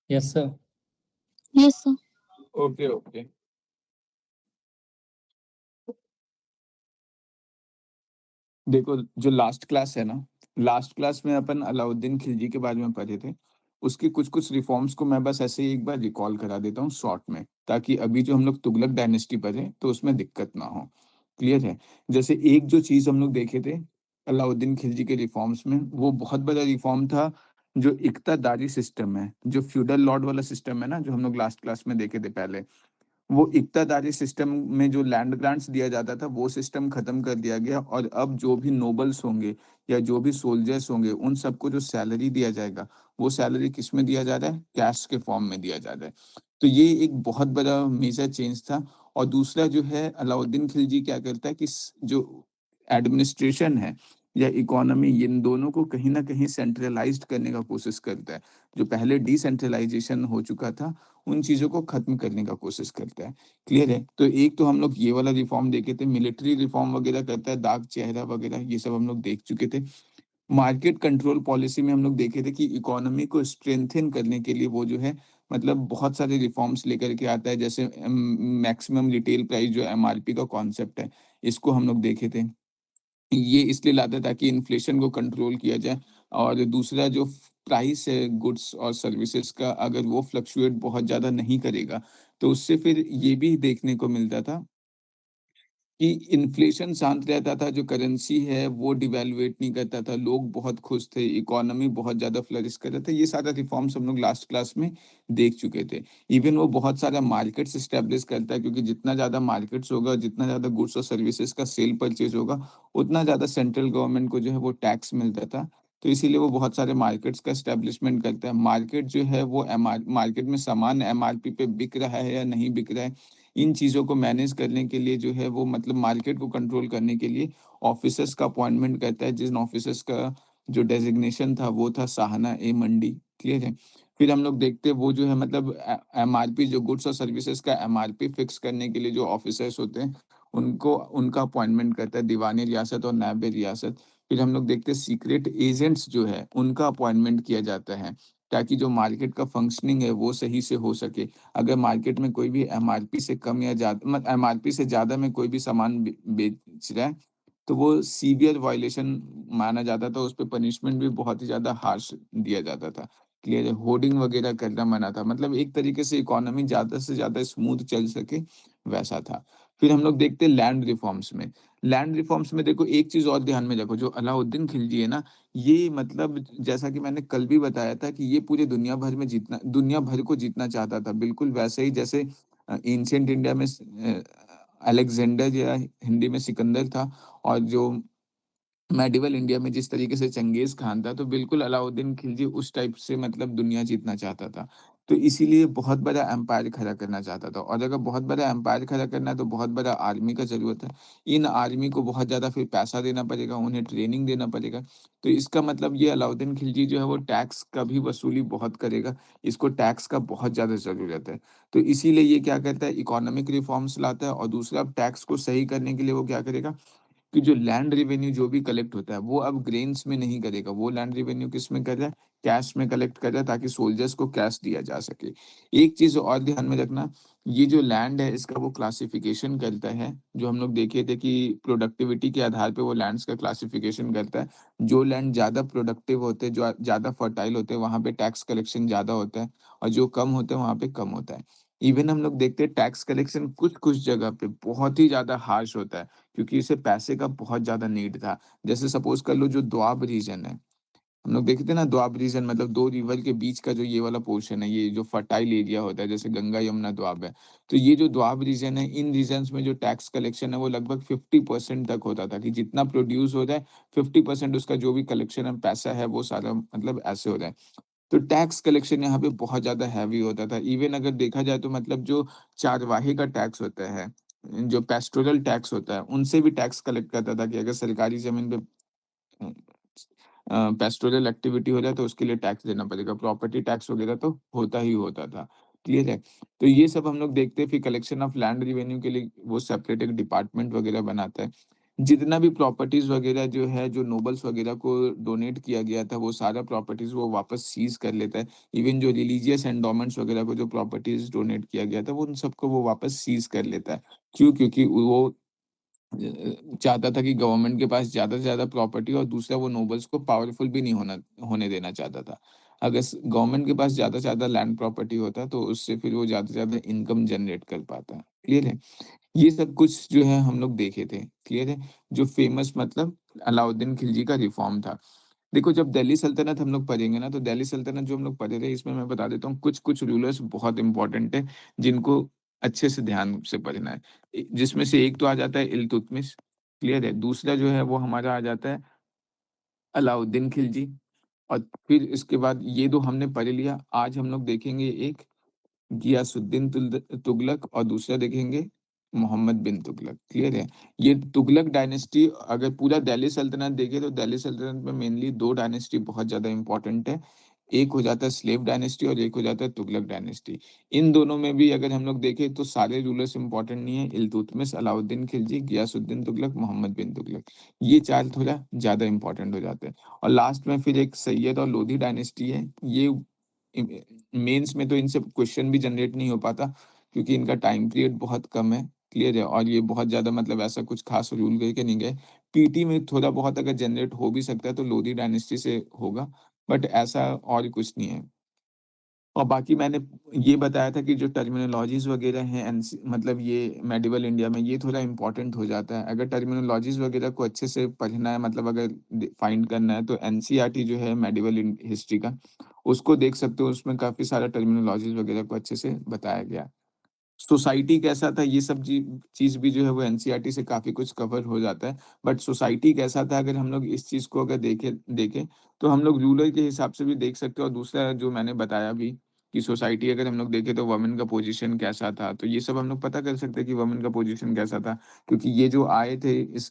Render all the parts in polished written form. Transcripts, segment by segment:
Yes, sir. Yes, sir. Okay okay. देखो, जो last class है ना, लास्ट क्लास में अपन अलाउद्दीन खिलजी के बारे में पढ़े थे। उसके कुछ-कुछ रिफ़ॉर्म्स को मैं बस ऐसे ही एक बार रिकॉल करा देता हूँ शॉर्ट में, ताकि अभी जो हम लोग तुगलक डायनेस्टी पढ़े, तो उसमें दिक्कत ना हो। क्लियर है? जैसे एक जो चीज़ हम लोग देखे थे अलाउद्दीन खिलजी के रिफ़ॉर्म्स में, वो बहुत बड़ा रिफ़ॉर्म था, जो इक्तादारी सिस्टम है, जो फ्यूडल लॉर्ड वाला सिस्टम है ना, जो हम लोग लास्ट क्लास में देखे थे पहले। वो इक्तादारी सिस्टम में जो लैंड ग्रांट्स दिया जाता था, वो सिस्टम खत्म कर दिया गया और अब जो भी नोबल्स होंगे या जो भी सोल्जर्स होंगे, उन सबको जो सैलरी दिया जाएगा, वो सैलरी किसमें दिया जा रहा है? कैश के फॉर्म में दिया जा रहा है। तो ये एक बहुत बड़ा मेजर चेंज था। और दूसरा जो है, अलाउद्दीन खिलजी क्या करता है कि जो एडमिनिस्ट्रेशन है या इकोनॉमी, इन दोनों को कहीं ना कहीं सेंट्रलाइज्ड करने का कोशिश करता है। जो पहले डिसेंट्रलाइजेशन हो चुका था, उन चीज़ों को ख़त्म करने का कोशिश करता है। क्लियर है? तो एक तो हम लोग ये वाला रिफ़ॉर्म देखे थे, मिलिट्री रिफ़ॉर्म वग़ैरह करता है, दाग चेहरा वग़ैरह, ये सब हम लोग देख चुके थे। मार्केट कंट्रोल पॉलिसी में हम लोग देखे थे कि इकोनॉमी को स्ट्रेंथन करने के लिए वो जो है, मतलब बहुत सारे रिफ़ॉर्म्स लेकर के आता है, जैसे मैक्सिमम रिटेल प्राइस जो एमआरपी का कॉन्सेप्ट है, इसको हम लोग देखे थे। ये इसलिए लाता है ताकि इन्फ्लेशन को कंट्रोल किया जाए। और दूसरा जो प्राइस है गुड्स और सर्विसेज का, अगर वो फ्लक्चुएट बहुत ज़्यादा नहीं करेगा, तो उससे फिर ये भी देखने को मिलता था कि इन्फ्लेशन शांत रहता था, जो करेंसी है वो डिवैल्यूएट नहीं करता था, लोग बहुत खुश थे, इकोनॉमी बहुत ज़्यादा फ्लरिश कर रहा था। ये सारा रिफॉर्म्स हम लोग लास्ट क्लास में देख चुके थे। इवन वो बहुत सारा मार्केट्स एस्टेब्लिश करता है, क्योंकि जितना ज़्यादा मार्केट्स होगा, जितना ज़्यादा गुड्स और सर्विसेज का सेल परचेज़ होगा, उतना ज़्यादा सेंट्रल गवर्नमेंट को जो है वो टैक्स मिलता था। तो इसीलिए वो बहुत सारे मार्केट्स का एस्टेब्लिशमेंट करता है। मार्केट जो है वो मार्केट में सामान एमआरपी पे बिक रहा है या नहीं बिक रहा है, इन चीज़ों को मैनेज करने के लिए जो है वो, मतलब मार्केट को कंट्रोल करने के लिए ऑफिसर्स का अपॉइंटमेंट करता है, जिन ऑफिसर्स का जो डेज़िग्नेशन था वो था साहना ए मंडी, क्लियर है? फिर हम लोग देखते हैं वो जो है, मतलब एमआरपी, जो गुड्स और सर्विसेज़ का एमआरपी फिक्स करने के लिए जो ऑफिसर्स होते हैं, उनको उनका अपॉइंटमेंट करता है दीवान-ए-रियासत और नायब-ए-रियासत। फिर हम लोग देखते हैं सीक्रेट एजेंट्स जो है, उनका अपॉइंटमेंट किया जाता है, ताकि जो मार्केट का फंक्शनिंग है वो सही से हो सके। अगर मार्केट में कोई भी एमआरपी से कम या ज़्यादा, एमआरपी से ज़्यादा में कोई भी सामान बेच रहा है, तो वो सीवियर वायलेशन माना जाता था, उस पे पनिशमेंट भी बहुत ही ज़्यादा हार्श दिया जाता था। क्लियर है? होर्डिंग वगैरह करना मना था, मतलब एक तरीके से इकोनॉमी ज़्यादा से ज़्यादा स्मूथ चल सके, वैसा था। फिर हम लोग देखते हैं लैंड रिफॉर्म्स में। लैंड रिफॉर्म्स में देखो, एक चीज़ और ध्यान में रखो, जो अलाउद्दीन खिलजी है ना, ये मतलब जैसा कि मैंने कल भी बताया था कि ये पूरी दुनिया भर को जीतना चाहता था। बिल्कुल वैसे ही जैसे एंशिएंट इंडिया में अलेक्जेंडर या हिंदी में सिकंदर था, और जो मेडिवल इंडिया में जिस तरीके से चंगेज़ खान था, तो बिल्कुल अलाउद्दीन खिलजी उस टाइप से, मतलब दुनिया जीतना चाहता था। तो इसीलिए बहुत बड़ा एम्पायर खड़ा करना चाहता था, और अगर बहुत बड़ा एम्पायर खड़ा करना है, तो बहुत बड़ा आर्मी का ज़रूरत है। इन आर्मी को बहुत ज़्यादा फिर पैसा देना पड़ेगा, उन्हें ट्रेनिंग देना पड़ेगा। तो इसका मतलब ये अलाउद्दीन खिलजी जो है वो टैक्स का भी वसूली बहुत करेगा, इसको टैक्स का बहुत ज़्यादा ज़रूरत है। तो इसीलिए ये क्या करता है, इकोनॉमिक रिफॉर्म्स लाता है, और दूसरा टैक्स को सही करने के लिए वो क्या करेगा कि जो लैंड रेवेन्यू जो भी कलेक्ट होता है, वो अब ग्रेन्स में नहीं करेगा, वो लैंड रेवेन्यू किसमें कर रहा है? कैश में कलेक्ट कर रहा है, ताकि सोल्जर्स को कैश दिया जा सके। एक चीज़ और ध्यान में रखना, ये जो लैंड है इसका वो क्लासिफिकेशन करता है, जो हम लोग देखे थे कि प्रोडक्टिविटी के आधार पे वो लैंड्स का क्लासिफिकेशन करता है। जो लैंड ज़्यादा प्रोडक्टिव होते हैं, जो ज़्यादा फर्टाइल होते हैं, वहाँ पे टैक्स कलेक्शन ज़्यादा होता है, और जो कम होते हैं, वहाँ पे कम होता है। इवन हम लोग देखते हैं टैक्स कलेक्शन कुछ-कुछ जगह पे बहुत ही ज़्यादा हार्श होता है। क्योंकि इसे पैसे का बहुत ज़्यादा नीड था। जैसे सपोज़ कर लो, जो दोआब रीजन है, हम लोग देखते थे ना, दोआब रीजन मतलब 2 रिवर के बीच का जो ये वाला पोर्शन है, ये जो फर्टाइल एरिया होता है, जैसे गंगा, यमुना, दोआब है। तो ये जो दोआब रीजन है, इन रीजन्स में जो टैक्स कलेक्शन है वो लगभग 50% तक होता था, कि जितना प्रोड्यूस हो रहा है, 50% उसका जो भी कलेक्शन है, पैसा है, वो सारा मतलब ऐसे हो रहा है। तो टैक्स कलेक्शन यहाँ पे बहुत ज़्यादा हेवी होता था। इवन अगर देखा जाए तो, मतलब जो चारवाही का टैक्स होता है, जो पेस्टोरल टैक्स होता है, उनसे भी टैक्स कलेक्ट करता था, कि अगर सरकारी ज़मीन पे पेस्टोरल एक्टिविटी हो जाए तो उसके लिए टैक्स देना पड़ेगा। प्रॉपर्टी टैक्स वगैरह तो होता ही होता था। क्लियर है? तो ये सब हम लोग देखते हैं, फिर कलेक्शन ऑफ लैंड रेवेन्यू के लिए वो सेपरेट एक डिपार्टमेंट वगैरह बनाता है। जितना भी प्रॉपर्टीज़ वग़ैरह जो है, जो नोबल्स वग़ैरह को डोनेट किया गया था, वो सारा प्रॉपर्टीज़ वो वापस सीज़ कर लेता है। इवन जो रिलीजियस एंडोमेंट्स वग़ैरह को जो प्रॉपर्टीज़ डोनेट किया गया था, वो उन सबको वो वापस सीज़ कर लेता है। क्यों? क्योंकि वो चाहता था कि गवर्नमेंट के पास ज़्यादा से ज़्यादा प्रॉपर्टी, और दूसरा वो नोबल्स को पावरफुल भी नहीं होने देना चाहता था। अगर स गवर्नमेंट के पास ज़्यादा से ज़्यादा लैंड प्रॉपर्टी होता, तो उससे फिर वो ज़्यादा से ज़्यादा इनकम जनरेट कर पाता। क्लियर है? ये सब कुछ जो है हम लोग देखे थे, क्लियर है? जो फ़ेमस मतलब अलाउद्दीन खिलजी का रिफ़ॉर्म था। देखो, जब दिल्ली सल्तनत हम लोग पढ़ेंगे ना, तो दिल्ली सल्तनत जो हम लोग पढ़े थे, इसमें मैं बता देता हूँ कुछ-कुछ रूलर्स बहुत इम्पोर्टेंट है, जिनको अच्छे से ध्यान से पढ़ना है। जिसमें से एक तो आ जाता है इल्तुतमिश, क्लियर है? दूसरा जो है वो हमारा आ जाता है अलाउद्दीन खिलजी, और फिर इसके बाद ये 2 हमने पढ़ लिया। आज हम लोग देखेंगे एक गियासुद्दीन तुगलक, और दूसरा देखेंगे मोहम्मद बिन तुगलक, क्लियर है? ये तुगलक डायनेस्टी, अगर पूरा दिल्ली सल्तनत देखें तो दिल्ली सल्तनत में मेनली 2 डायनेस्टी बहुत ज़्यादा इम्पोर्टेंट है। एक हो जाता है स्लेव डायनेस्टी और एक हो जाता है तुगलक डायनेस्टी। इन दोनों में भी अगर हम लोग देखें तो सारे रूलर्स इम्पोर्टेंट नहीं है। इल्तुतमिश, अलाउद्दीन खिलजी, गियासुद्दीन तुगलक, मोहम्मद बिन तुगलक। ये 4 थोड़ा ज़्यादा इम्पोर्टेंट हो जाते हैं। और लास्ट में फिर एक सैयद और लोधी डायनेस्टी है। ये मेंस में तो इनसे क्वेश्चन भी जनरेट नहीं हो पाता, क्योंकि इनका टाइम पीरियड बहुत कम है, क्लियर है? और ये बहुत ज़्यादा मतलब ऐसा कुछ खास रूल गए कि नहीं गए। पीटी में थोड़ा बहुत अगर जनरेट हो भी सकता है तो लोधी डायनेस्टी से होगा, बट ऐसा और कुछ नहीं है। और बाकी मैंने ये बताया था कि जो टर्मिनोलॉजीज़ वगैरह हैं एनसी मतलब ये मेडिवल इंडिया में, ये थोड़ा इम्पोर्टेंट हो जाता है। अगर टर्मिनोलॉजीज़ वगैरह को अच्छे से पढ़ना है, मतलब अगर फाइंड करना है, तो एनसीईआरटी जो है मेडिवल हिस्ट्री का, उसको देख सकते हो। उसमें काफ़ी सारा टर्मिनोलॉजीज़ वगैरह को अच्छे से बताया गया है। सोसाइटी कैसा था, ये सब चीज़ भी जो है वो एनसीईआरटी से काफ़ी कुछ कवर हो जाता है। बट सोसाइटी कैसा था, अगर हम लोग इस चीज़ को अगर देखें, तो हम लोग रूलर के हिसाब से भी देख सकते हैं। और दूसरा जो मैंने बताया भी कि सोसाइटी अगर हम लोग देखें तो वुमेन का पोज़ीशन कैसा था, तो ये सब हम लोग पता कर सकते हैं कि वुमेन का पोज़ीशन कैसा था। क्योंकि ये जो आए थे इस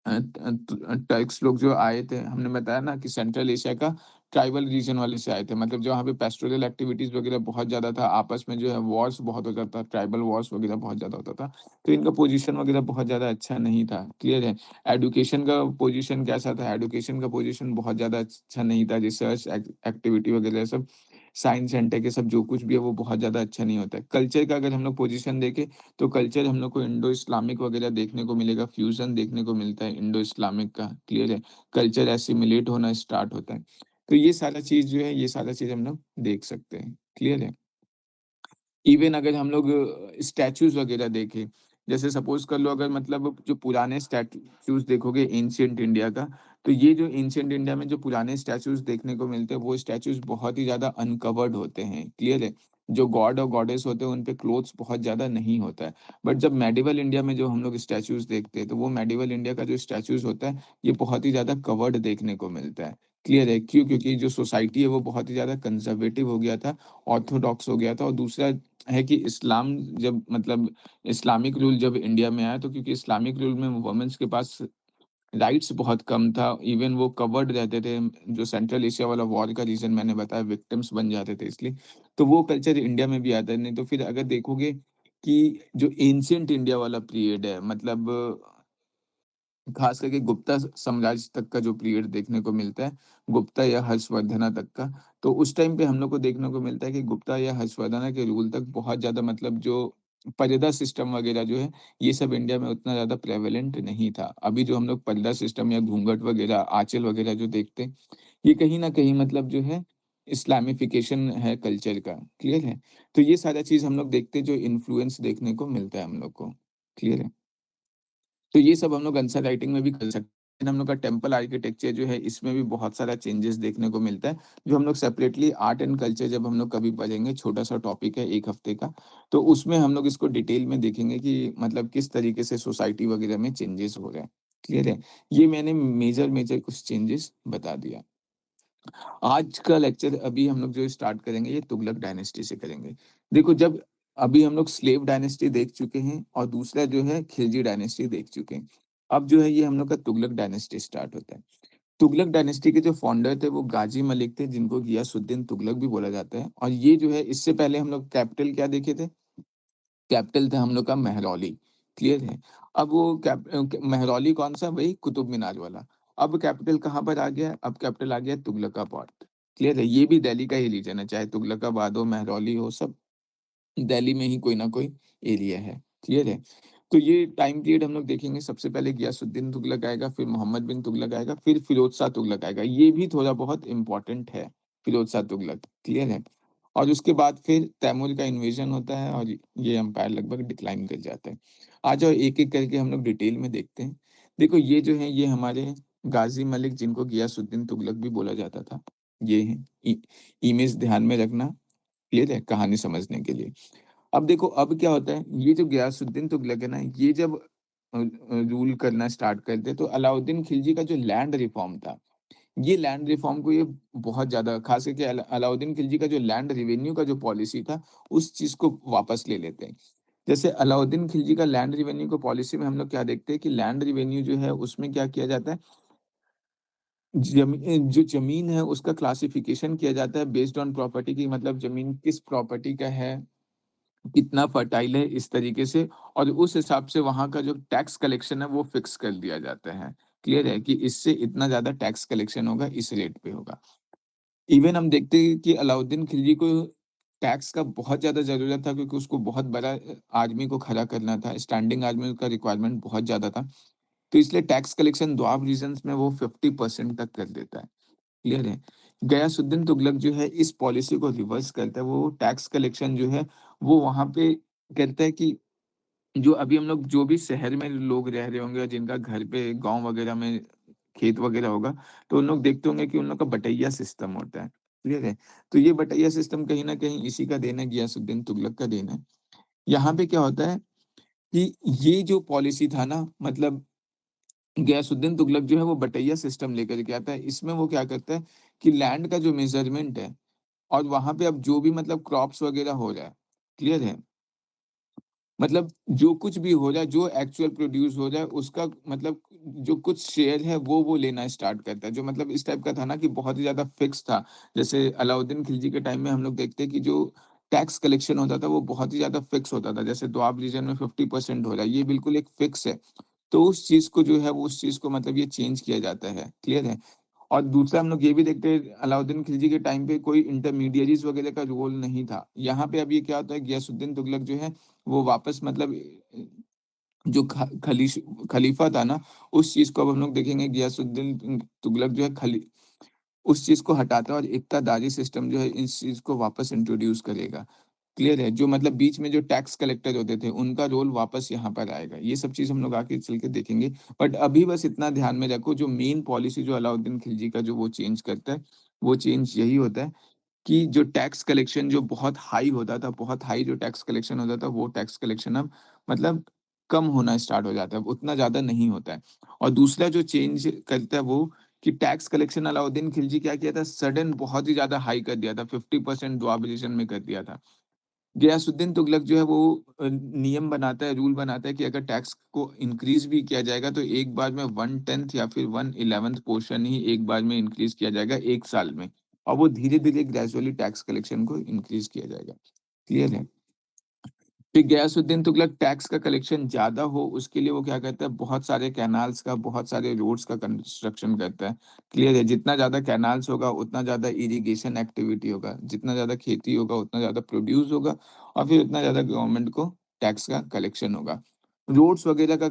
टर्क्स लोग जो आए थे, हमने बताया ना कि सेंट्रल एशिया का ट्राइबल रीजन वाले से आए थे। मतलब जहाँ पे पेस्टोरल एक्टिविटीज़ वगैरह बहुत ज़्यादा था, आपस में जो है वॉर्स बहुत होता था, ट्राइबल वॉर्स वगैरह बहुत ज़्यादा होता था। तो इनका पोज़ीशन वगैरह बहुत ज़्यादा अच्छा नहीं था, क्लियर है? एजुकेशन का पोज़ीशन कैसा था? एजुकेशन का पोज़ीशन बहुत ज़्यादा अच्छा नहीं था। रिसर्च एक्टिविटी वगैरह सब, साइंस एंड टेक, ये सब जो कुछ भी है वो बहुत ज़्यादा अच्छा नहीं होता है। कल्चर का अगर हम लोग पोज़ीशन देखें, तो कल्चर हम लोग को इंडो इस्लामिक वगैरह देखने को मिलेगा, फ्यूज़न देखने को मिलता है इंडो इस्लामिक का, क्लियर है? कल्चर एसिमिलेट होना स्टार्ट होता है। तो ये सारा चीज़ जो है, ये सारा चीज़ हम लोग देख सकते हैं, क्लियर है? इवन अगर हम लोग स्टैच्यूज़ वगैरह देखें, जैसे सपोज़ कर लो, अगर मतलब जो पुराने स्टैच्यूज़ देखोगे एंशिएंट इंडिया का, तो ये जो एंशिएंट इंडिया में जो पुराने स्टैच्यूज़ देखने को मिलते हैं, वो स्टैच्यूज़ बहुत ही ज़्यादा अनकवर्ड होते हैं, क्लियर है? जो गॉड और गॉडेस होते हैं, उन पे क्लोथ्स बहुत ज़्यादा नहीं होता है। बट जब मेडिवल इंडिया में जो हम लोग स्टैच्यूज़ देखते हैं, तो वो मेडिवल इंडिया का जो स्टैच्यूज़ होता है, ये बहुत ही ज़्यादा कवर्ड देखने को मिलता है, क्लियर है? क्यों? क्योंकि जो सोसाइटी है, वो बहुत ही ज़्यादा कंज़र्वेटिव हो गया था, ऑर्थोडॉक्स हो गया था। और दूसरा है कि इस्लाम जब मतलब इस्लामिक रूल जब इंडिया में आया, तो क्योंकि इस्लामिक रूल में वुमेन्स के पास राइट्स बहुत कम था, इवन वो कवर्ड रहते थे। जो सेंट्रल एशिया वाला वॉर का रीज़न मैंने बताया, विक्टिम्स बन जाते थे इसलिए। तो वो कल्चर इंडिया में भी आता है। नहीं तो फिर अगर देखोगे कि जो एंशिएंट इंडिया वाला पीरियड है, मतलब खास करके गुप्ता साम्राज्य तक का जो पीरियड देखने को मिलता है, गुप्ता या हर्षवर्धना तक का, तो उस टाइम पे हम लोग को देखने को मिलता है कि गुप्ता या हर्षवर्धना के रूल तक बहुत ज़्यादा मतलब जो पर्दा सिस्टम वगैरह जो है, ये सब इंडिया में उतना ज़्यादा प्रेवलेंट नहीं था। अभी जो हम लोग पर्दा सिस्टम या घूंघट वगैरह, आँचल वगैरह जो देखते हैं, ये कहीं न कहीं मतलब जो है इस्लामिफ़िकेशन है कल्चर का, क्लियर है? तो ये सारा चीज़ हम लोग देखते हैं, जो इन्फ्लुएंस देखने को मिलता है हम लोग को, क्लियर है? तो ये सब हम लोग आंसर राइटिंग में भी कर सकते हैं। हम लोग का टेम्पल आर्किटेक्चर जो है, इसमें भी बहुत सारा चेंजेस देखने को मिलता है, जो हम लोग सेपरेटली आर्ट एंड कल्चर जब हम लोग कभी पढ़ेंगे, छोटा-सा टॉपिक है 1 हफ्ते का, तो उसमें हम लोग इसको डिटेल में देखेंगे कि मतलब किस तरीके से सोसाइटी वगैरह में चेंजेस हो रहे हैं, क्लियर है? ये मैंने मेजर कुछ चेंजेस बता दिया। आज का लेक्चर अभी हम लोग जो स्टार्ट करेंगे, ये तुगलक डायनेस्टी से करेंगे। देखो, जब अभी हम लोग स्लेव डायनेस्टी देख चुके हैं और दूसरा जो है खिलजी डायनेस्टी देख चुके हैं। अब जो है ये हम लोग का तुगलक डायनेस्टी स्टार्ट होता है। तुगलक डायनेस्टी के जो फाउंडर थे वो गाजी मलिक थे, जिनको गियासुद्दीन तुगलक भी बोला जाता है। और ये जो है, इससे पहले हम लोग कैपिटल क्या देखे थे? कैपिटल था हम लोग का महरौली, क्लियर है? अब वो मेहरौली कौन-सा? वही कुतुब मीनार वाला। अब कैपिटल कहाँ पर आ गया? अब कैपिटल आ गया तुगलकाबाद। क्लियर है? ये भी दिल्ली का ही रीजन है, चाहे तुगलकाबाद हो, मेहरौली हो, सब दिल्ली में ही कोई ना कोई एरिया है। क्लियर है? तो ये टाइम पीरियड हम लोग देखेंगे, सबसे पहले गियासुद्दीन तुगलक आएगा, फिर मोहम्मद बिन तुगलक आएगा, फिर फिरोज़ शाह तुगलक आएगा। ये भी थोड़ा बहुत इम्पोर्टेंट है, फिरोज़ शाह तुगलक। क्लियर है? और उसके बाद फिर तैमूर का इन्वेजन होता है और ये एम्पायर लगभग डिक्लाइन कर जाता है। आ जाओ एक-एक करके हम लोग डिटेल में देखते हैं। देखो ये जो है ये हमारे गाज़ी मलिक, जिनको गियासुद्दीन तुगलक भी बोला जाता था, ये हैं। इमेज ध्यान में रखना, क्लियर है? कहानी समझने के लिए। अब देखो अब क्या होता है, ये जो गियासुद्दीन तुगलक है ना, ये जब रूल करना स्टार्ट करते तो अलाउद्दीन खिलजी का जो लैंड रिफॉर्म था, ये लैंड रिफॉर्म को ये बहुत ज़्यादा ख़ास करके अलाउद्दीन खिलजी का जो लैंड रेवेन्यू का जो पॉलिसी था, उस चीज़ को वापस ले लेते हैं। जैसे अलाउद्दीन खिलजी का लैंड रेवेन्यू को पॉलिसी में हम लोग क्या देखते हैं कि लैंड रेवेन्यू जो है उसमें क्या किया जाता है, जो ज़मीन है उसका क्लासिफिकेशन किया जाता है बेस्ड ऑन प्रॉपर्टी की, मतलब ज़मीन किस प्रॉपर्टी का है, कितना फर्टाइल है, इस तरीके से, और उस हिसाब से वहाँ का जो टैक्स कलेक्शन है वो फिक्स कर दिया जाता है। क्लियर है कि इससे इतना ज़्यादा टैक्स कलेक्शन होगा, इस रेट पे होगा। इवन हम देखते हैं कि अलाउद्दीन खिलजी को टैक्स का बहुत ज़्यादा ज़रूरत था, क्योंकि उसको बहुत बड़ा आर्मी को खड़ा करना था, स्टैंडिंग आर्मी का रिक्वायरमेंट बहुत ज़्यादा था। तो इसलिए टैक्स कलेक्शन दोआब रीजन्स में वो 50% तक कर देता है। क्लियर है? गयासुद्दीन तुगलक जो है इस पॉलिसी को रिवर्स करता है, वो टैक्स कलेक्शन जो है वो वहाँ पे करता है कि जो अभी हम लोग जो भी शहर में लोग रह रहे होंगे और जिनका घर पे गाँव वगैरह में खेत वगैरह होगा, तो उन लोग देखते होंगे कि उन लोग का बटैया सिस्टम होता है। क्लियर है? तो ये बटैया सिस्टम कहीं न कहीं इसी का देन है, गियासुद्दीन तुगलक का देन है। यहाँ पे क्या होता है कि ये जो पॉलिसी था ना, मतलब गयासुद्दीन तुगलक जो है वो बटैया सिस्टम लेकर के आता है। इसमें वो क्या करता है कि लैंड का जो मेज़रमेंट है और वहाँ पे अब जो भी मतलब क्रॉप्स वगैरह हो रहा है, क्लियर है? मतलब जो कुछ भी हो जाए, जो एक्चुअल प्रोड्यूस हो जाए, उसका मतलब जो कुछ शेयर है, वो लेना स्टार्ट करता है। जो मतलब इस टाइप का था ना कि बहुत ही ज़्यादा फिक्स था। जैसे अलाउद्दीन खिलजी के टाइम में हम लोग देखते हैं कि जो टैक्स कलेक्शन होता था, वो बहुत ही ज़्यादा फिक्स होता था। जैसे दोआब रीजन में 50% हो रहा है, ये बिल्कुल एक फिक्स है। तो उस चीज़ को जो है, वो उस चीज़ को मतलब ये चेंज किया जाता है, क्लियर है? और दूसरा हम लोग ये भी देखते हैं, अलाउद्दीन खिलजी के टाइम पे कोई इंटरमीडिएरीज़ वगैरह का रोल नहीं था। यहाँ पे अब ये क्या होता है, गियासुद्दीन तुगलक जो है वो वापस मतलब जो खलीफा था ना, उस चीज़ को अब हम लोग देखेंगे, गियासुद्दीन तुगलक जो है उस चीज़ को हटाता है और इक्तादारी सिस्टम जो है इस चीज़ को वापस इंट्रोड्यूस करेगा। क्लियर है? जो मतलब बीच में जो टैक्स कलेक्टर होते थे, उनका रोल वापस यहाँ पर आएगा। ये सब चीज़ हम लोग आगे चल के देखेंगे। बट अभी बस इतना ध्यान में रखो, जो मेन पॉलिसी जो अलाउद्दीन खिलजी का जो वो चेंज करता है, वो चेंज यही होता है कि जो टैक्स कलेक्शन जो बहुत हाई होता था, बहुत हाई जो टैक्स कलेक्शन होता था, वो टैक्स कलेक्शन अब मतलब कम होना स्टार्ट हो जाता है, उतना ज़्यादा नहीं होता है। और दूसरा जो चेंज करता है वो कि टैक्स कलेक्शन अलाउद्दीन खिलजी क्या किया था, सडन बहुत ही ज़्यादा हाई कर दिया था, 50% दोआब में कर दिया था। गियासुद्दीन तुगलक जो है वो नियम बनाता है, रूल बनाता है कि अगर टैक्स को इंक्रीज़ भी किया जाएगा तो एक बार में 1/10 या फिर 1/11th पोर्शन ही एक बार में इंक्रीज़ किया जाएगा 1 साल में, और वो धीरे-धीरे ग्रेजुअली टैक्स कलेक्शन को इंक्रीज़ किया जाएगा। क्लियर है? फिर गयासुद्दीन तुगलक टैक्स का कलेक्शन ज़्यादा हो, उसके लिए वो क्या करता है, बहुत सारे कैनाल्स का, बहुत सारे रोड्स का कंस्ट्रक्शन करता है। क्लियर है? जितना ज़्यादा कैनाल्स होगा, उतना ज़्यादा इरिगेशन एक्टिविटी होगा, जितना ज़्यादा खेती होगा, उतना ज़्यादा प्रोड्यूस होगा और फिर उतना ज़्यादा गवर्नमेंट को टैक्स का कलेक्शन होगा। रोड्स वगैरह का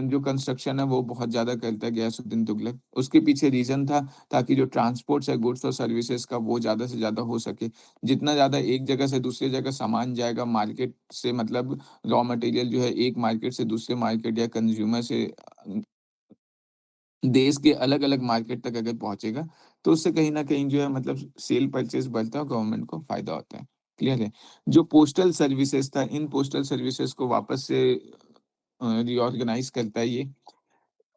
जो कंस्ट्रक्शन है, वो बहुत ज़्यादा करता है गयासुद्दीन तुगलक। उसके पीछे रीज़न था ताकि जो ट्रांसपोर्ट्स है, गुड्स और सर्विसेज़ का, वो ज़्यादा से ज़्यादा हो सके। जितना ज़्यादा एक जगह से दूसरी जगह सामान जाएगा, मार्केट से मतलब रॉ मटेरियल जो है एक मार्केट से दूसरे मार्केट या कंज्यूमर से देश के अलग-अलग मार्केट तक अगर पहुँचेगा, तो उससे कहीं न कहीं जो है मतलब सेल परचेज़ बढ़ता है और गवर्नमेंट को फ़ायदा होता है। क्लियर है? जो पोस्टल सर्विसेज़ था, इन पोस्टल सर्विसेज़ को वापस से रिऑर्गनाइज़ करता है ये।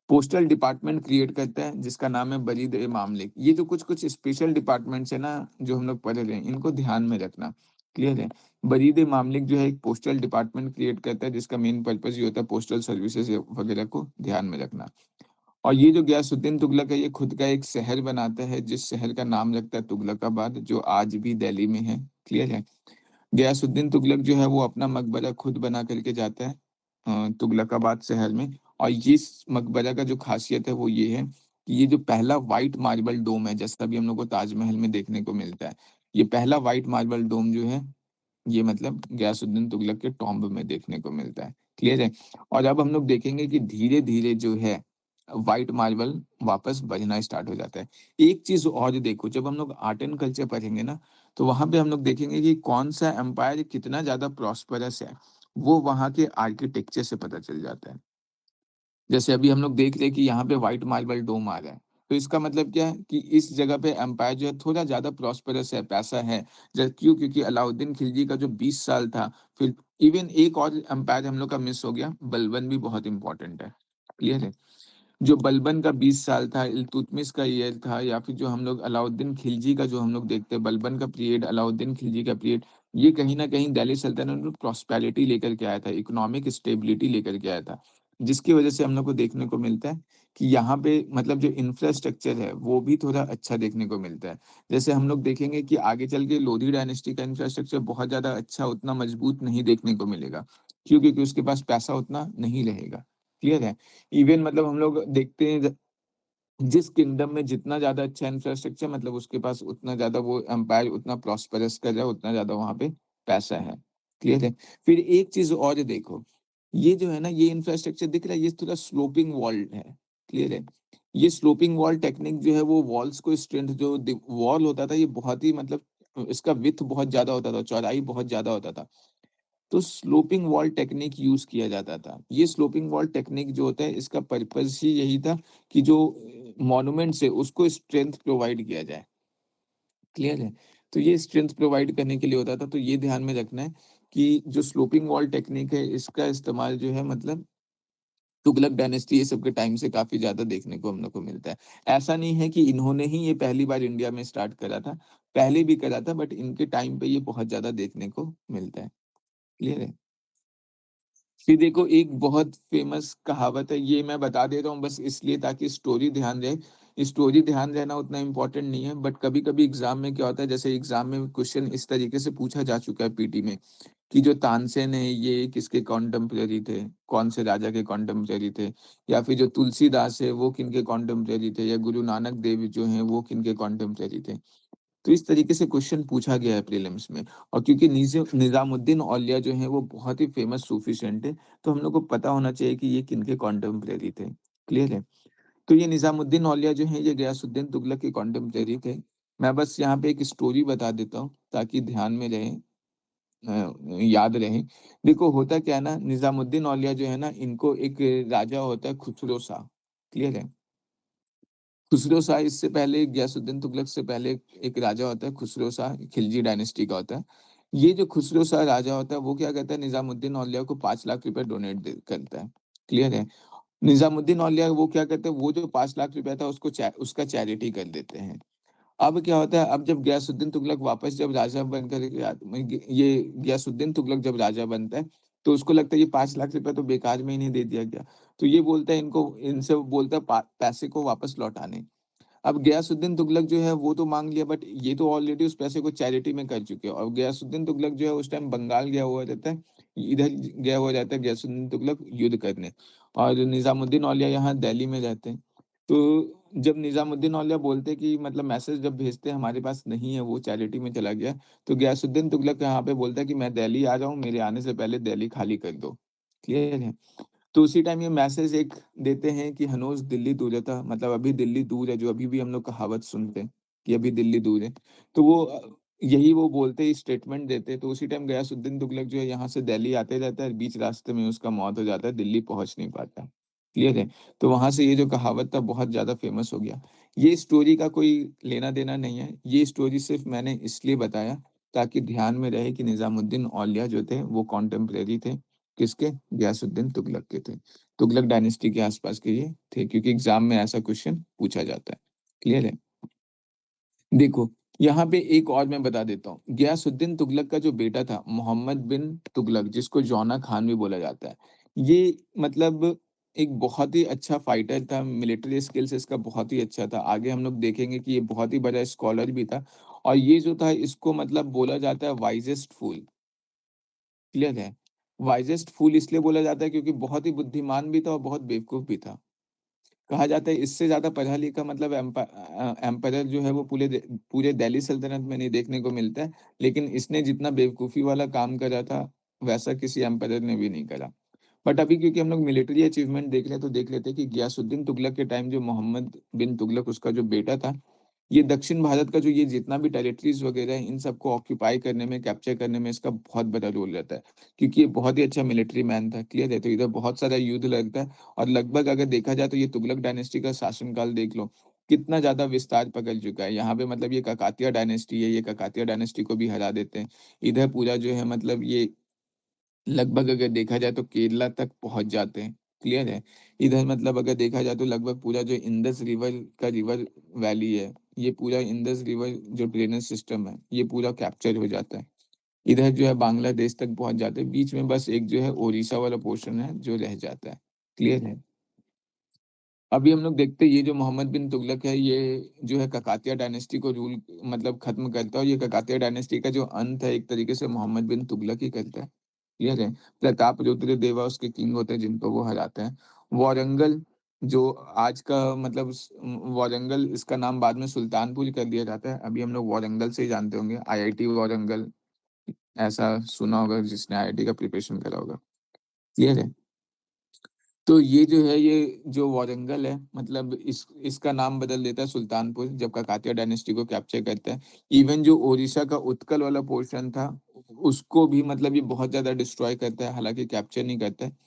पोस्टल डिपार्टमेंट क्रिएट करता है जिसका नाम है बरीद-ए-मामलिक। ये जो कुछ-कुछ स्पेशल डिपार्टमेंट्स हैं ना, जो हम लोग पढ़ रहे हैं, इनको ध्यान में रखना। क्लियर है? बरीद-ए-मामलिक जो है एक पोस्टल डिपार्टमेंट क्रिएट करता है जिसका मेन पर्पज़ ये होता है पोस्टल सर्विसेज़ वगैरह को ध्यान में रखना। और ये जो गयासुद्दीन तुगलक है, ये खुद का एक शहर बनाता है जिस शहर का नाम रखता है तुगलकाबाद, जो आज भी दिल्ली में है। क्लियर है? गयासुद्दीन तुगलक जो है वो अपना मकबरा खुद बना कर के जाता है। तुगलकाबाद शहर में। और ये इस मकबरा का जो ख़ासियत है वो ये है कि ये जो पहला व्हाइट मार्बल डोम है, जैसा अभी हम लोग को ताजमहल में देखने को मिलता है, ये पहला व्हाइट मार्बल डोम जो है, ये मतलब गयासुद्दीन तुगलक के टॉम्ब में देखने को मिलता है। क्लियर है? और अब हम लोग देखेंगे कि धीरे-धीरे जो है व्हाइट मार्बल वापस बनना स्टार्ट हो जाता है। एक चीज़ और देखो, जब हम लोग आर्ट एंड कल्चर पढ़ेंगे ना, तो वहाँ पे हम लोग देखेंगे कि कौन-सा एम्पायर कितना ज़्यादा प्रॉस्पेरस है, वो वहाँ के आर्किटेक्चर से पता चल जाता है। जैसे अभी हम लोग देख रहे हैं कि यहाँ पे व्हाइट मार्बल डोम आ रहा है। तो इसका मतलब क्या है कि इस जगह पे एम्पायर जो है थोड़ा ज़्यादा प्रॉस्पेरस है, पैसा है। क्यों? क्योंकि अलाउद्दीन खिलजी का जो 20 साल था, फिर इवन एक और एम्पायर हम लोग का मिस हो गया, बलबन भी बहुत इम्पोर्टेंट है। क्लियर है? जो बलबन का 20 साल था, इल्तुतमिश का ईयर था, या फिर जो हम लोग अलाउद्दीन खिलजी का जो हम लोग देखते हैं, बलबन का पीरियड, अलाउद्दीन खिलजी का पीरियड, ये कहीं न कहीं दिल्ली सल्तनत में प्रॉस्पेरिटी लेकर के आया था, इकोनॉमिक स्टेबिलिटी लेकर के आया था। जिसकी वजह से हम लोग को देखने को मिलता है कि यहाँ पे मतलब जो इंफ्रास्ट्रक्चर है, वो भी थोड़ा अच्छा देखने को मिलता है। जैसे हम लोग देखेंगे कि आगे चल के लोधी डायनेस्टी का इंफ्रास्ट्रक्चर बहुत ज़्यादा अच्छा, उतना मजबूत नहीं देखने को मिलेगा। क्यों? क्योंकि उसके पास पैसा उतना नहीं रहेगा। क्लियर है? इवन मतलब हम लोग देखते हैं जिस किंगडम में जितना ज़्यादा अच्छा इंफ्रास्ट्रक्चर, मतलब उसके पास उतना ज़्यादा वो एम्पायर उतना प्रॉस्पेरस कर रहा है, उतना ज़्यादा वहाँ पे पैसा है। क्लियर है? फिर एक चीज़ और देखो, ये जो है ना, ये इंफ्रास्ट्रक्चर दिख रहा है, ये थोड़ा स्लोपिंग वॉल है। क्लियर है? ये स्लोपिंग वॉल टेक्निक जो है, वो वॉल्स को स्ट्रेंथ जो वॉल होता था, ये बहुत ही मतलब इसका विड्थ बहुत ज़्यादा होता था, चौड़ाई बहुत ज़्यादा होता था। तो स्लोपिंग वॉल टेक्निक यूज़ किया जाता था। ये स्लोपिंग वॉल टेक्निक जो होता है, इसका पर्पज़ ही यही था कि जो मॉन्यूमेंट्स है उसको स्ट्रेंथ प्रोवाइड किया जाए। क्लियर है? तो ये स्ट्रेंथ प्रोवाइड करने के लिए होता था, तो ये ध्यान में रखना है कि जो स्लोपिंग वॉल टेक्निक है, इसका इस्तेमाल जो है मतलब तुगलक डायनेस्टी ये सब के टाइम से काफ़ी ज़्यादा देखने को हम लोग को मिलता है। ऐसा नहीं है कि इन्होंने ही ये पहली बार इंडिया में स्टार्ट करा था, पहले भी करा था, बट इनके टाइम पे ये बहुत ज़्यादा देखने को मिलता है। क्लियर है? फिर देखो, एक बहुत फेमस कहावत है, ये मैं बता दे रहा हूँ बस इसलिए ताकि स्टोरी ध्यान रहे। स्टोरी ध्यान रहना उतना इम्पोर्टेंट नहीं है, बट कभी-कभी एग्ज़ाम में क्या होता है, जैसे एग्ज़ाम में क्वेश्चन इस तरीके से पूछा जा चुका है पीटी में कि जो तानसेन है ये किसके कॉन्टेम्परेरी थे? कौन से राजा के कॉन्टेम्परेरी थे? या फिर जो तुलसीदास है वो किनके कॉन्टेम्परेरी थे? या गुरु नानक देव जो हैं वो किनके कॉन्टेम्परेरी थे? तो इस तरीके से क्वेश्चन पूछा गया है प्रीलिम्स में। और क्योंकि निज़ामुद्दीन औलिया जो हैं वो बहुत ही फेमस सूफी सेंट है, तो हम लोग को पता होना चाहिए कि ये किनके कॉन्टेम्परेरी थे। क्लियर है? तो ये निज़ामुद्दीन औलिया जो हैं ये गयासुद्दीन तुगलक के कॉन्टेम्परेरी थे। मैं बस यहाँ पे एक स्टोरी बता देता हूँ ताकि ध्यान में रहे, याद रहे। देखो होता क्या है ना, निज़ामुद्दीन औलिया जो है ना, इनको एक राजा होता है खुसरो शाह। क्लियर है? खुसरो शाह इससे पहले, गयासुद्दीन तुगलक से पहले एक राजा होता है खुसरो शाह, खिलजी डायनेस्टी का होता है। ये जो खुसरो शाह राजा होता है वो क्या कहता है, निज़ामुद्दीन औलिया को 5 लाख रुपए डोनेट करता है। क्लियर है? निज़ामुद्दीन औलिया वो क्या करते हैं, वो जो 5 लाख रुपया था उसको उसका चैरिटी कर देते हैं। अब क्या होता है, अब जब गयासुद्दीन तुगलक वापस जब राजा बनकर के ये गयासुद्दीन तुगलक जब राजा बनता है, तो उसको लगता है ये 5 लाख रुपए तो बेकार में ही नहीं दे दिया गया। तो ये बोलता है इनको, इनसे वो बोलता है पैसे को वापस लौटाने। अब गयासुद्दीन तुगलक जो है वो तो माँग लिया, बट ये तो ऑलरेडी उस पैसे को चैरिटी में कर चुके हैं, और गयासुद्दीन तुगलक जो है उस टाइम बंगाल गया हुआ रहता है, इधर गया हुआ रहता है गयासुद्दीन तुगलक युद्ध करने, और निज़ामुद्दीन औलिया यहाँ दिल्ली में रहते हैं। तो जब निज़ामुद्दीन औलिया बोलते हैं कि मतलब मैसेज जब भेजते हैं हमारे पास नहीं है, वो चैरिटी में चला गया, तो गयासुद्दीन तुगलक यहाँ पे बोलता है कि मैं दिल्ली आ रहा हूँ, मेरे आने से पहले दिल्ली खाली कर दो। क्लियर है? तो उसी टाइम ये मैसेज एक देते हैं कि हनोज दिल्ली दूर था, मतलब अभी दिल्ली दूर है, जो अभी भी हम लोग कहावत सुनते हैं कि अभी दिल्ली दूर है। तो वो यही वो बोलते ही स्टेटमेंट देते, तो उसी टाइम गयासुद्दीन तुगलक जो है यहाँ से दिल्ली आते रहता है, बीच रास्ते में उसका मौत हो जाता है, दिल्ली पहुँच नहीं पाता। क्लियर है? तो वहाँ से ये जो कहावत था बहुत ज़्यादा फेमस हो गया। ये स्टोरी का कोई लेना-देना नहीं है, ये स्टोरी सिर्फ़ मैंने इसलिए बताया ताकि ध्यान में रहे कि निज़ामुद्दीन औलिया जो थे वो कॉन्टेम्परेरी थे, किसके? गयासुद्दीन तुगलक के थे। तुगलक डायनेस्टी के आसपास के ये थे, क्योंकि एग्ज़ाम में ऐसा क्वेश्चन पूछा जाता है। क्लियर है? देखो, यहाँ पे एक और मैं बता देता हूँ। गयासुद्दीन तुगलक का जो बेटा था, मोहम्मद बिन तुगलक, जिसको जौना खान भी बोला जाता है। ये मतलब एक बहुत ही अच्छा फाइटर था, मिलिट्री स्किल्स इसका बहुत ही अच्छा था। आगे हम लोग देखेंगे कि ये बहुत ही बड़ा स्कॉलर भी था, और ये जो था इसको मतलब बोला जाता है वाइज़ेस्ट फूल। क्लियर है? वाइज़ेस्ट फूल इसलिए बोला जाता है क्योंकि बहुत ही बुद्धिमान भी था और बहुत बेवकूफ़ भी था। कहा जाता है इससे ज़्यादा पढ़ा-लिखा मतलब एम्पायर जो है वो पूरे दिल्ली सल्तनत में नहीं देखने को मिलता है, लेकिन इसने जितना बेवकूफ़ी वाला काम करा था, वैसा किसी एम्पायर ने भी नहीं करा। बट अभी क्योंकि हम लोग मिलिट्री अचीवमेंट देख रहे हैं, तो देख लेते हैं कि गियासुद्दीन तुगलक के टाइम जो मोहम्मद बिन तुगलक उसका जो बेटा था, ये दक्षिण भारत का जो ये जितना भी टेरिटरीज़ वगैरह है, इन सबको ऑक्यूपाई करने में, कैप्चर करने में इसका बहुत बड़ा रोल रहता है। क्योंकि ये बहुत ही अच्छा मिलिट्री मैन था, क्लियर है? तो इधर बहुत सारा युद्ध लड़ता है और लगभग अगर देखा जाए तो ये तुगलक डायनेस्टी का शासनकाल देख लो, कितना ज़्यादा विस्तार पकड़ चुका है। यहाँ पे मतलब ये ककातिया डायनेस्टी है, ये ककातिया डायनेस्टी को भी हरा देते हैं। इधर पूरा जो है मतलब ये लगभग अगर देखा जाए तो केरला तक पहुँच जाते हैं, क्लियर है? इधर मतलब अगर देखा जाए तो लगभग पूरा जो इंडस रिवर का रिवर वैली है, ये पूरा इंडस रिवर जो ड्रेनेज सिस्टम है, ये पूरा कैप्चर हो जाता है। इधर जो है बांग्लादेश तक पहुँच जाते हैं, बीच में बस एक जो है ओडिशा वाला पोर्शन है जो रह जाता है, क्लियर है? अभी हम लोग देखते हैं ये जो मोहम्मद बिन तुगलक है, ये जो है ककातिया डायनेस्टी को रूल मतलब खत्म करता है और ये ककातिया डायनेस्टी का जो अंत है एक तरीके से मोहम्मद बिन तुगलक ही करता है, क्लियर है? प्रतापरुद्र देवा उसके किंग होते हैं जिनको वो हराते हैं। वारंगल जो आज का मतलब वारंगल इसका नाम बाद में सुल्तानपुर कर दिया जाता है। अभी हम लोग वारंगल से ही जानते होंगे, आईआईटी वारंगल ऐसा सुना होगा जिसने आईआईटी का प्रिपरेशन करा होगा, क्लियर है? तो ये जो है, ये जो वारंगल है मतलब इसका नाम बदल देता है सुल्तानपुर जब काकतिया डायनेस्टी को कैप्चर करता है। इवन जो ओडिशा का उत्कल वाला पोर्शन था, उसको भी मतलब ये बहुत ज़्यादा डिस्ट्रॉय करता है, हालाँकि कैप्चर नहीं करता है।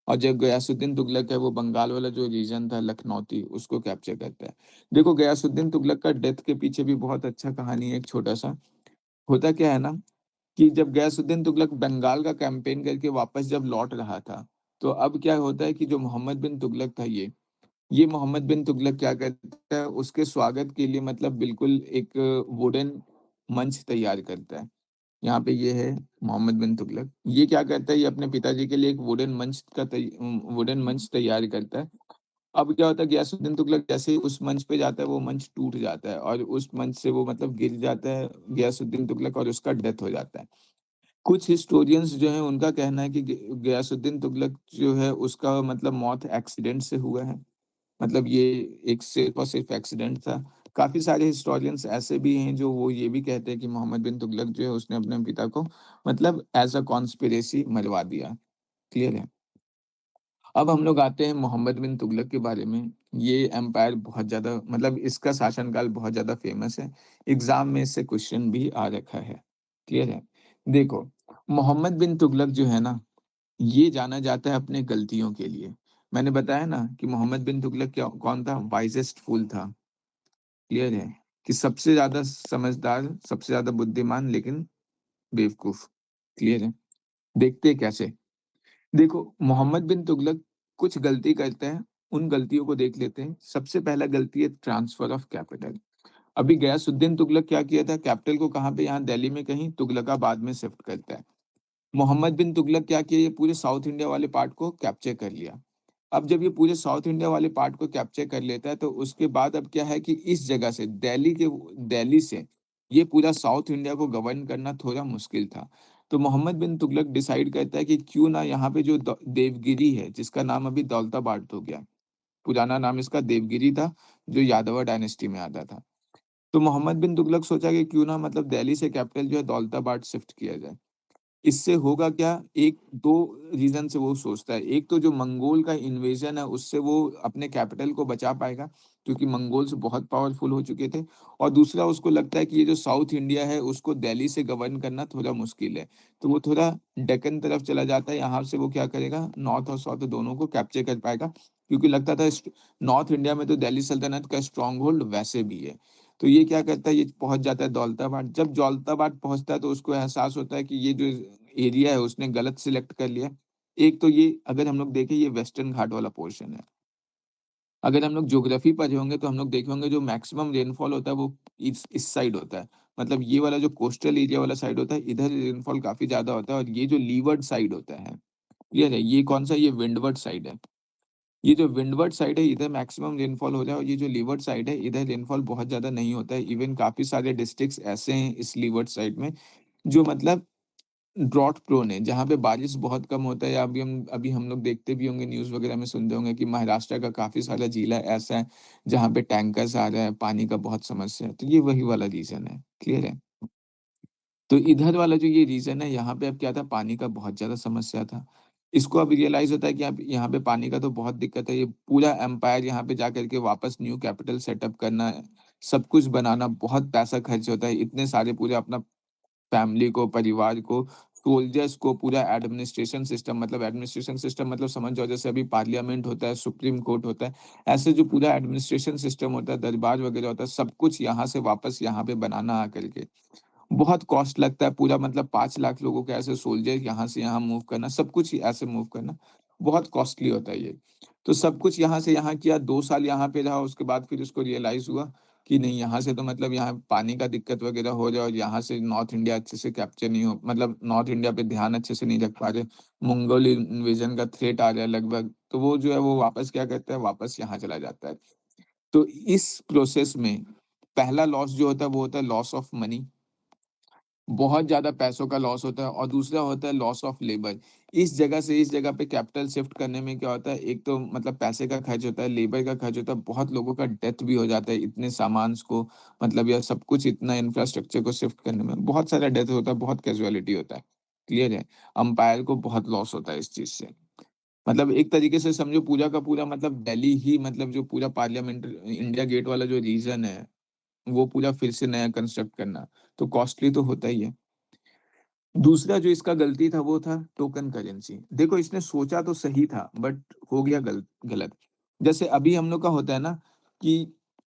और जब गयासुद्दीन तुगलक है, वो बंगाल वाला जो रीजन था लखनौती, उसको कैप्चर करता है। देखो गयासुद्दीन तुगलक का डेथ के पीछे भी बहुत अच्छा कहानी है एक छोटा-सा। होता क्या है ना कि जब गयासुद्दीन तुगलक बंगाल का कैंपेन करके वापस जब लौट रहा था, तो अब क्या होता है कि जो मोहम्मद बिन तुगलक था ये मोहम्मद बिन तुगलक क्या करता है, उसके स्वागत के लिए मतलब बिल्कुल एक वुडन मंच तैयार करता है। यहाँ पे ये है मोहम्मद बिन तुगलक, ये क्या करता है, ये अपने पिताजी के लिए एक वुडन मंच तैयार करता है। अब क्या होता है गयासुद्दीन तुगलक जैसे ही उस मंच पे जाता है, वो मंच टूट जाता है और उस मंच से वो मतलब गिर जाता है गयासुद्दीन तुगलक और उसका डेथ हो जाता है। कुछ हिस्टोरियंस जो हैं उनका कहना है कि गयासुद्दीन तुगलक जो है उसका मतलब मौत एक्सीडेंट से हुआ है। मतलब ये एक सिर्फ़ और सिर्फ़ एक्सीडेंट था। काफ़ी सारे हिस्टोरियंस ऐसे भी हैं जो वो ये भी कहते हैं कि मोहम्मद बिन तुगलक जो है उसने अपने पिता को मतलब एज़ अ कॉन्स्पिरेसी मरवा दिया। क्लियर है? अब हम लोग आते हैं मोहम्मद बिन तुगलक के बारे में। ये एम्पायर बहुत ज़्यादा मतलब इसका शासनकाल बहुत ज़्यादा फ़ेमस है। एग्ज़ाम में इससे क्वेश्चन भी आ रखा है। क्लियर है? देखो, मोहम्मद बिन तुगलक जो है ना, ये जाना जाता है अपने गलतियों के लिए। मैंने बताया ना कि मोहम्मद बिन तुगलक क्या कौन था? वाइज़ेस्ट फूल था। क्लियर है? कि सबसे ज़्यादा समझदार, सबसे ज़्यादा बुद्धिमान लेकिन बेवकूफ़। क्लियर है? देखते हैं कैसे? देखो, मोहम्मद बिन तुगलक कुछ गलती करता है, उन गलतियों को देख लेते हैं। सबसे पहला गलती है ट्रांसफर ऑफ कैपिटल। अभी गयासुद्दीन तुगलक क्या किया था, कैपिटल को कहाँ पे यहाँ दिल्ली में कहीं तुगलकाबाद में शिफ्ट करता है। मोहम्मद बिन तुगलक क्या किया, ये पूरे साउथ इंडिया वाले पार्ट को कैप्चर कर लिया। अब जब ये पूरे साउथ इंडिया वाले पार्ट को कैप्चर कर लेता है, तो उसके बाद अब क्या है कि इस जगह से दिल्ली से ये पूरा साउथ इंडिया को गवर्न करना थोड़ा मुश्किल था। तो मोहम्मद बिन तुगलक डिसाइड करता है कि क्यों ना यहाँ पे जो देवगिरी है, जिसका नाम अभी दौलताबाद हो गया। पुराना नाम इसका देवगिरी था, जो यादवा डायनेस्टी में आता था। तो मोहम्मद बिन तुगलक सोचा कि क्यों ना मतलब दिल्ली से कैपिटल जो है दौलताबाद शिफ्ट किया जाए। इससे होगा क्या, 1-2 रीज़न से वो सोचता है। एक तो जो मंगोल का इन्वेज़न है, उससे वो अपने कैपिटल को बचा पाएगा, क्योंकि मंगोल्स बहुत पावरफुल हो चुके थे। और दूसरा उसको लगता है कि ये जो साउथ इंडिया है, उसको दिल्ली से गवर्न करना थोड़ा मुश्किल है। तो वो थोड़ा डेक्कन तरफ चला जाता है, यहाँ से वो क्या करेगा, नॉर्थ और साउथ दोनों को कैप्चर कर पाएगा, क्योंकि लगता था नॉर्थ इंडिया में तो दिल्ली सल्तनत का स्ट्रॉन्ग होल्ड वैसे भी है। तो ये क्या करता है, ये पहुँच जाता है दौलताबाद। जब दौलताबाद पहुँचता है तो उसको एहसास होता है कि ये जो एरिया है उसने गलत सिलेक्ट कर लिया। एक तो ये अगर हम लोग देखें, ये वेस्टर्न घाट वाला पोर्शन है। अगर हम लोग ज्योग्राफी पढ़े होंगे तो हम लोग देखे होंगे जो मैक्सिमम रेनफॉल होता है वो इस साइड होता है। मतलब ये वाला जो कोस्टल एरिया वाला साइड होता है, इधर रेनफॉल काफ़ी ज़्यादा होता है और ये जो लीवर्ड साइड होता है, क्लियर है? ये कौन-सा, ये विंडवर्ड साइड है। ये जो विंडवर्ड साइड है, इधर मैक्सिमम रेनफॉल हो रहा है और ये जो लीवर्ड साइड है, इधर रेनफॉल बहुत ज़्यादा नहीं होता है। इवन काफ़ी सारे डिस्ट्रिक्ट्स ऐसे हैं इस लीवर्ड साइड में जो मतलब ड्रॉट प्रोन है, जहाँ पे बारिश बहुत कम होता है, या अभी हम लोग देखते भी होंगे, न्यूज़ वगैरह में सुनते होंगे कि महाराष्ट्र का काफ़ी सारा ज़िला ऐसा है, जहाँ पे टैंकर्स आ रहा है, पानी का बहुत समस्या है। तो ये वही वाला रीज़न है, क्लियर है? तो इधर वाला जो ये रीज़न है, यहाँ पे अब क्या था, पानी का बहुत ज़्यादा समस्या था। इसको अब रियलाइज़ होता है कि अब यहाँ पे पानी का तो बहुत दिक्कत है, ये पूरा एम्पायर यहाँ पे जाकर के वापस न्यू कैपिटल सेटअप करना है, सब कुछ बनाना, बहुत पैसा खर्च होता है, इतने सारे पूरे अपना फैमिली को, परिवार को, सोल्जर्स को, पूरा एडमिनिस्ट्रेशन सिस्टम मतलब समझ जाओ, जैसे अभी पार्लियामेंट होता है, सुप्रीम कोर्ट होता है, ऐसे जो पूरा एडमिनिस्ट्रेशन सिस्टम होता है, दरबार वगैरह होता है, सब कुछ यहाँ से वापस यहाँ पे बनाना आकर के। बहुत कॉस्ट लगता है, पूरा मतलब 5 लाख लोगों के ऐसे सोल्जर यहाँ से यहाँ मूव करना, सब कुछ ही ऐसे मूव करना, बहुत कॉस्टली होता है ये। तो सब कुछ यहाँ से यहाँ किया, 2 साल यहाँ पे रहा, उसके बाद फिर उसको रियलाइज़ हुआ कि नहीं, यहाँ से तो मतलब यहाँ पानी का दिक्कत वगैरह हो रहा है, और यहाँ से नॉर्थ इंडिया अच्छे से कैप्चर नहीं हो, मतलब नॉर्थ इंडिया पे ध्यान अच्छे से नहीं रख पा रहे, मंगोल इन्वेजन का थ्रेट आ रहा है लगभग, तो वो जो है वो वापस क्या करता है, वापस यहाँ चला जाता है। तो इस प्रोसेस में पहला लॉस जो होता है वो होता है लॉस ऑफ मनी, बहुत ज़्यादा पैसों का लॉस होता है, और दूसरा होता है लॉस ऑफ लेबर। इस जगह से इस जगह पे कैपिटल शिफ्ट करने में क्या होता है, एक तो मतलब पैसे का खर्च होता है, लेबर का खर्च होता है, बहुत लोगों का डेथ भी हो जाता है, इतने सामान्स को मतलब या सब कुछ इतना इंफ्रास्ट्रक्चर को शिफ्ट करने में बहुत सारा डेथ होता है, बहुत कैज़ुअलिटी होता है। क्लियर है? अंपायर को बहुत लॉस होता है इस चीज़ से। मतलब एक तरीके से समझो पूरा का पूरा मतलब दिल्ली ही, मतलब जो पूरा पार्लियामेंट इंडिया गेट वाला जो रीजन है, वो पूरा फिर से नया कंस्ट्रक्ट करना, तो कॉस्टली तो होता ही है। दूसरा जो इसका गलती था वो था टोकन करेंसी। देखो, इसने सोचा तो सही था बट हो गया गलत। जैसे अभी हम लोग का होता है ना कि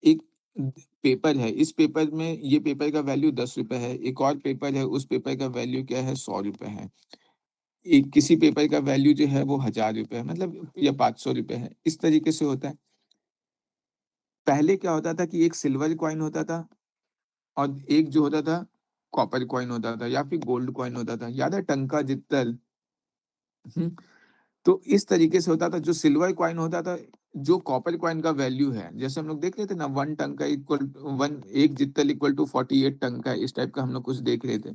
एक पेपर है, इस पेपर में ये पेपर का वैल्यू ₹10 है, एक और पेपर है, उस पेपर का वैल्यू क्या है, ₹100 है। एक किसी पेपर का वैल्यू जो है वो ₹1000 है, मतलब या ₹500 है, इस तरीके से होता है। पहले क्या होता था कि एक सिल्वर कॉइन होता था और एक जो होता था कॉपर कॉइन होता था या फिर गोल्ड कॉइन होता था। याद है टंका जित्तल? हुँ। तो इस तरीके से होता था, जो सिल्वर कॉइन होता था, जो कॉपर कॉइन का वैल्यू है, जैसे हम लोग देख रहे थे ना, 1 टंका इक्वल 1 1 जित्तल इक्वल टू 48 टंका, इस टाइप का हम लोग कुछ देख रहे थे।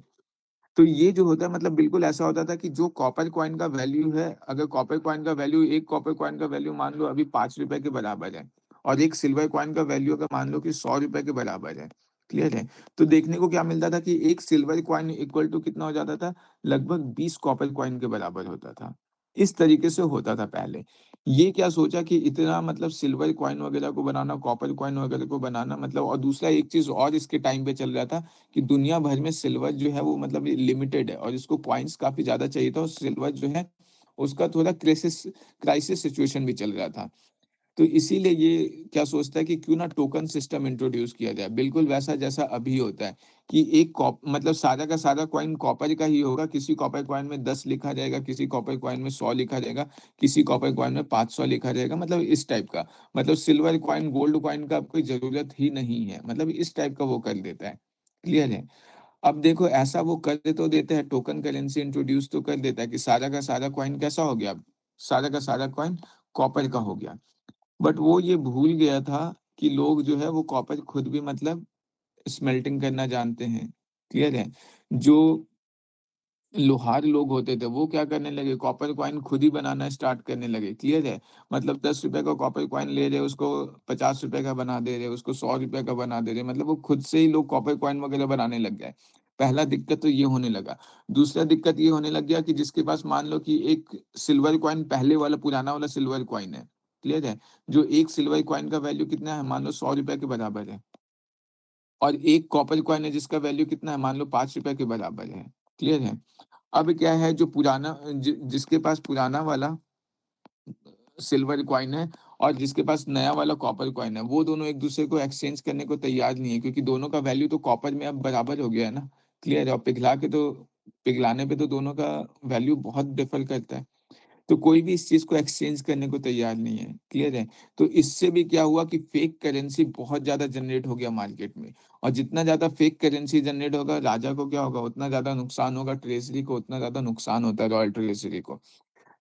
तो ये जो होता है मतलब बिल्कुल ऐसा होता था कि जो कॉपर कॉइन का वैल्यू है, अगर कॉपर कॉइन का वैल्यू, एक कॉपर कॉइन का वैल्यू मान लो अभी ₹5 के बराबर है, और एक सिल्वर कॉइन का वैल्यू अगर मान लो कि ₹100 के बराबर है, क्लियर है? तो देखने को क्या मिलता था कि एक सिल्वर कॉइन इक्वल टू कितना हो जाता था, लगभग 20 कॉपर कॉइन के बराबर होता था। इस तरीके से होता था पहले। ये क्या सोचा कि इतना मतलब सिल्वर कॉइन वगैरह को बनाना, कॉपर कॉइन वगैरह को बनाना, मतलब, और दूसरा एक चीज़ और इसके टाइम पे चल रहा था कि दुनिया भर में सिल्वर जो है वो मतलब ये लिमिटेड है, और इसको कॉइन्स काफ़ी ज़्यादा चाहिए था, और सिल्वर जो है उसका थोड़ा क्राइसिस सिचुएशन भी चल रहा था। तो इसीलिए ये क्या सोचता है कि क्यों ना टोकन सिस्टम इंट्रोड्यूस किया जाए, बिल्कुल वैसा जैसा अभी होता है कि एक कॉप मतलब सारा का सारा कॉइन कॉपर का ही होगा, किसी कॉपर कॉइन में 10 लिखा जाएगा, किसी कॉपर कॉइन में 100 लिखा जाएगा, किसी कॉपर कॉइन में 500 लिखा जाएगा, मतलब इस टाइप का। मतलब सिल्वर कॉइन, गोल्ड कॉइन का अब कोई ज़रूरत ही नहीं है, मतलब इस टाइप का वो कर देता है। क्लियर है? अब देखो, ऐसा वो कर तो देता है, टोकन करेंसी इंट्रोड्यूस तो कर देता है कि सारा का सारा कॉइन कैसा हो गया अब? सारा का सारा कॉइन कॉपर का हो गया। बट वो ये भूल गया था कि लोग जो है वो कॉपर खुद भी मतलब स्मेल्टिंग करना जानते हैं, क्लियर है? जो लोहार लोग होते थे, वो क्या करने लगे, कॉपर कॉइन खुद ही बनाना स्टार्ट करने लगे, क्लियर है? मतलब ₹10 का कॉपर कॉइन ले रहे, उसको ₹50 का बना दे रहे, उसको ₹100 का बना दे रहे, मतलब वो खुद से ही लोग कॉपर कॉइन वगैरह बनाने लग गए। पहला दिक्कत तो ये होने लगा। दूसरा दिक्कत ये होने लग गया कि जिसके पास मान लो कि एक सिल्वर कॉइन पहले वाला पुराना वाला सिल्वर कॉइन है, क्लियर है? जो एक सिल्वर कॉइन का वैल्यू कितना है, मान लो ₹100 के बराबर है। और एक कॉपर कॉइन है जिसका वैल्यू कितना है, मान लो ₹5 के बराबर है, क्लियर है? अब क्या है, जो पुराना जिसके पास पुराना वाला सिल्वर कॉइन है और जिसके पास नया वाला कॉपर कॉइन है, वो दोनों एक-दूसरे को एक्सचेंज करने को तैयार नहीं है, क्योंकि दोनों का वैल्यू तो कॉपर में अब बराबर हो गया है ना, क्लियर है? और पिघलाने पे तो दोनों का वैल्यू बहुत डिफर करता है। तो कोई भी इस चीज़ को एक्सचेंज करने को तैयार नहीं है, क्लियर है? तो इससे भी क्या हुआ कि फेक करेंसी बहुत ज़्यादा जनरेट हो गया मार्केट में, और जितना ज़्यादा फेक करेंसी जनरेट होगा, राजा को क्या होगा, उतना ज़्यादा नुकसान होगा, ट्रेज़री को उतना ज़्यादा नुकसान होता है, रॉयल ट्रेज़री को।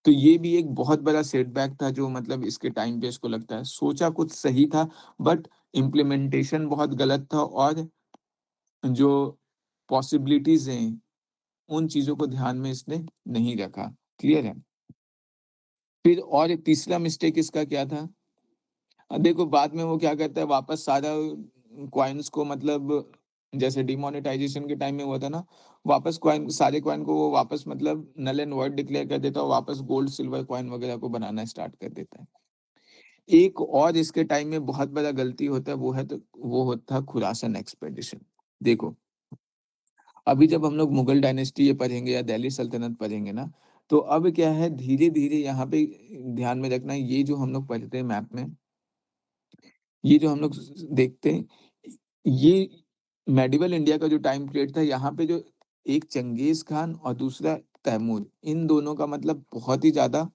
तो ये भी एक बहुत बड़ा सेटबैक था, जो मतलब इसके टाइम पे इसको लगता है। सोचा कुछ सही था बट इम्प्लीमेंटेशन बहुत गलत था, और जो पॉसिबिलिटीज़ हैं उन चीज़ों को ध्यान में इसने नहीं रखा। क्लियर है? फिर और एक तीसरा मिस्टेक इसका क्या था? देखो बाद में वो क्या करता है वापस सारा कॉइन्स को मतलब जैसे डिमोनेटाइजेशन के टाइम में हुआ था ना, वापस कॉइन सारे कॉइन को वो वापस मतलब नल एंड वॉइड डिक्लेयर कर देता है और वापस गोल्ड, सिल्वर कॉइन वगैरह को बनाना स्टार्ट कर देता है। एक और इसके टाइम में बहुत बड़ा गलती होता है वो होता है खुरासान एक्सपेडिशन। देखो, अभी जब हम लोग मुगल डायनेस्टी ये पढ़ेंगे या दिल्ली सल्तनत पढ़ेंगे ना, तो अब क्या है धीरे-धीरे यहाँ पे ध्यान में रखना ये जो हम लोग पढ़ते हैं मैप में, ये जो हम लोग देखते हैं, ये मेडिवल इंडिया का जो टाइम पीरियड था, यहाँ पे जो एक चंगेज़ खान और दूसरा तैमूर, इन दोनों का मतलब बहुत ही ज़्यादा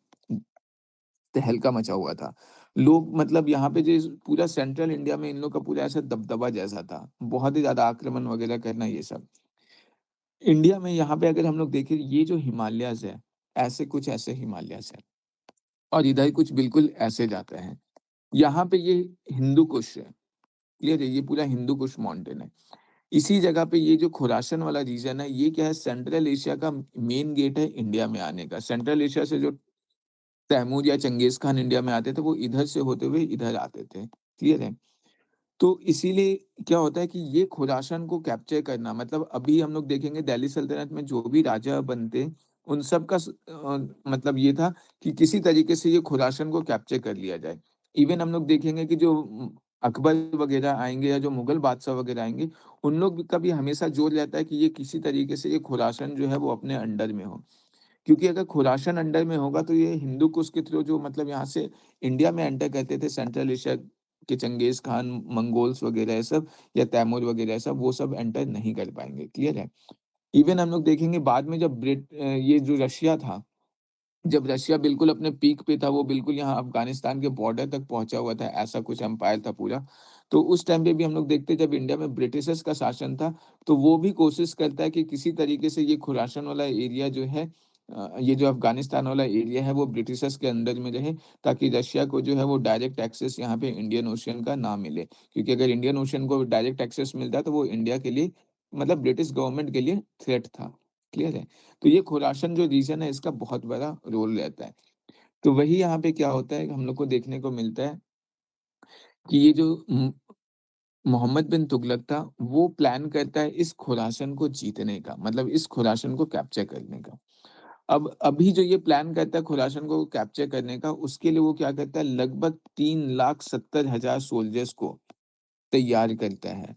तहलका मचा हुआ था। लोग मतलब यहाँ पे जो इस पूरा सेंट्रल इंडिया में इन लोग का पूरा ऐसा दबदबा जैसा था। बहुत ही ज़्यादा आक्रमण वगैरह करना ये सब। इंडिया में यहाँ पे अगर हम लोग देखें ये जो हिमालयाज़ है, ऐसे हिमालयाज़ है और इधर कुछ बिल्कुल ऐसे जाते हैं। यहाँ पे ये हिंदू कुश है, क्लियर है? ये पूरा हिंदू कुश माउंटेन है। इसी जगह पे ये जो खुरासान वाला रीजन है, ये क्या है सेंट्रल एशिया का मेन गेट है इंडिया में आने का। सेंट्रल एशिया से जो तैमूर या चंगेज़ खान इंडिया में आते थे, वो इधर से होते हुए इधर आते थे, क्लियर है? तो इसीलिए क्या होता है कि ये खुरासान को कैप्चर करना मतलब अभी हम लोग देखेंगे दिल्ली सल्तनत में जो भी राजा बनते, उन सब का मतलब ये था कि किसी तरीके से ये खुरासान को कैप्चर कर लिया जाए। इवन हम लोग देखेंगे कि जो अकबर वगैरह आएँगे या जो मुगल बादशाह वगैरह आएँगे, उन लोग का भी हमेशा ज़ोर रहता है कि ये किसी तरीके से ये खुरासान जो है वो अपने अंडर में हो। क्योंकि अगर खुरासान अंडर में होगा तो ये हिंदू कुश के थ्रू जो मतलब यहाँ से इंडिया में एंटर करते थे सेंट्रल एशिया के चंगेज़ खान, मंगोल्स वगैरह ये सब या तैमूर वगैरह ये सब वो सब एंटर नहीं कर पाएँगे, क्लियर है? इवन हम लोग देखेंगे बाद में जब ये जो रशिया था, जब रशिया बिल्कुल अपने पीक पे था, वो बिल्कुल यहाँ अफ़गानिस्तान के बॉर्डर तक पहुँचा हुआ था, ऐसा कुछ एम्पायर था पूरा। तो उस टाइम पे भी हम लोग देखते जब इंडिया में ब्रिटिशर्स का शासन था, तो वो भी कोशिश करता है कि किसी तरीके से ये खुरासान वाला एरिया जो है ये जो अफ़गानिस्तान वाला एरिया है, वो ब्रिटिशर्स के अंडर में रहे, ताकि रशिया को जो है वो डायरेक्ट एक्सेस यहाँ पे इंडियन ओशियन का ना मिले। क्योंकि अगर इंडियन ओशियन को डायरेक्ट एक्सेस मिलता, तो वो इंडिया के लिए मतलब ब्रिटिश गवर्नमेंट के लिए थ्रेट था। क्लियर है? तो ये खुरासान जो रीजन है इसका बहुत बड़ा रोल रहता है। तो वही यहाँ पे क्या होता है हम लोग को देखने को मिलता है कि ये जो मोहम्मद बिन तुगलक था, वो प्लान करता है इस खुरासान को जीतने का, मतलब इस खुरासान को कैप्चर करने का। अब अभी जो ये प्लान करता है खुरासान को कैप्चर करने का, उसके लिए वो क्या करता है लगभग 3,70,000 सोल्जर्स को तैयार करता है।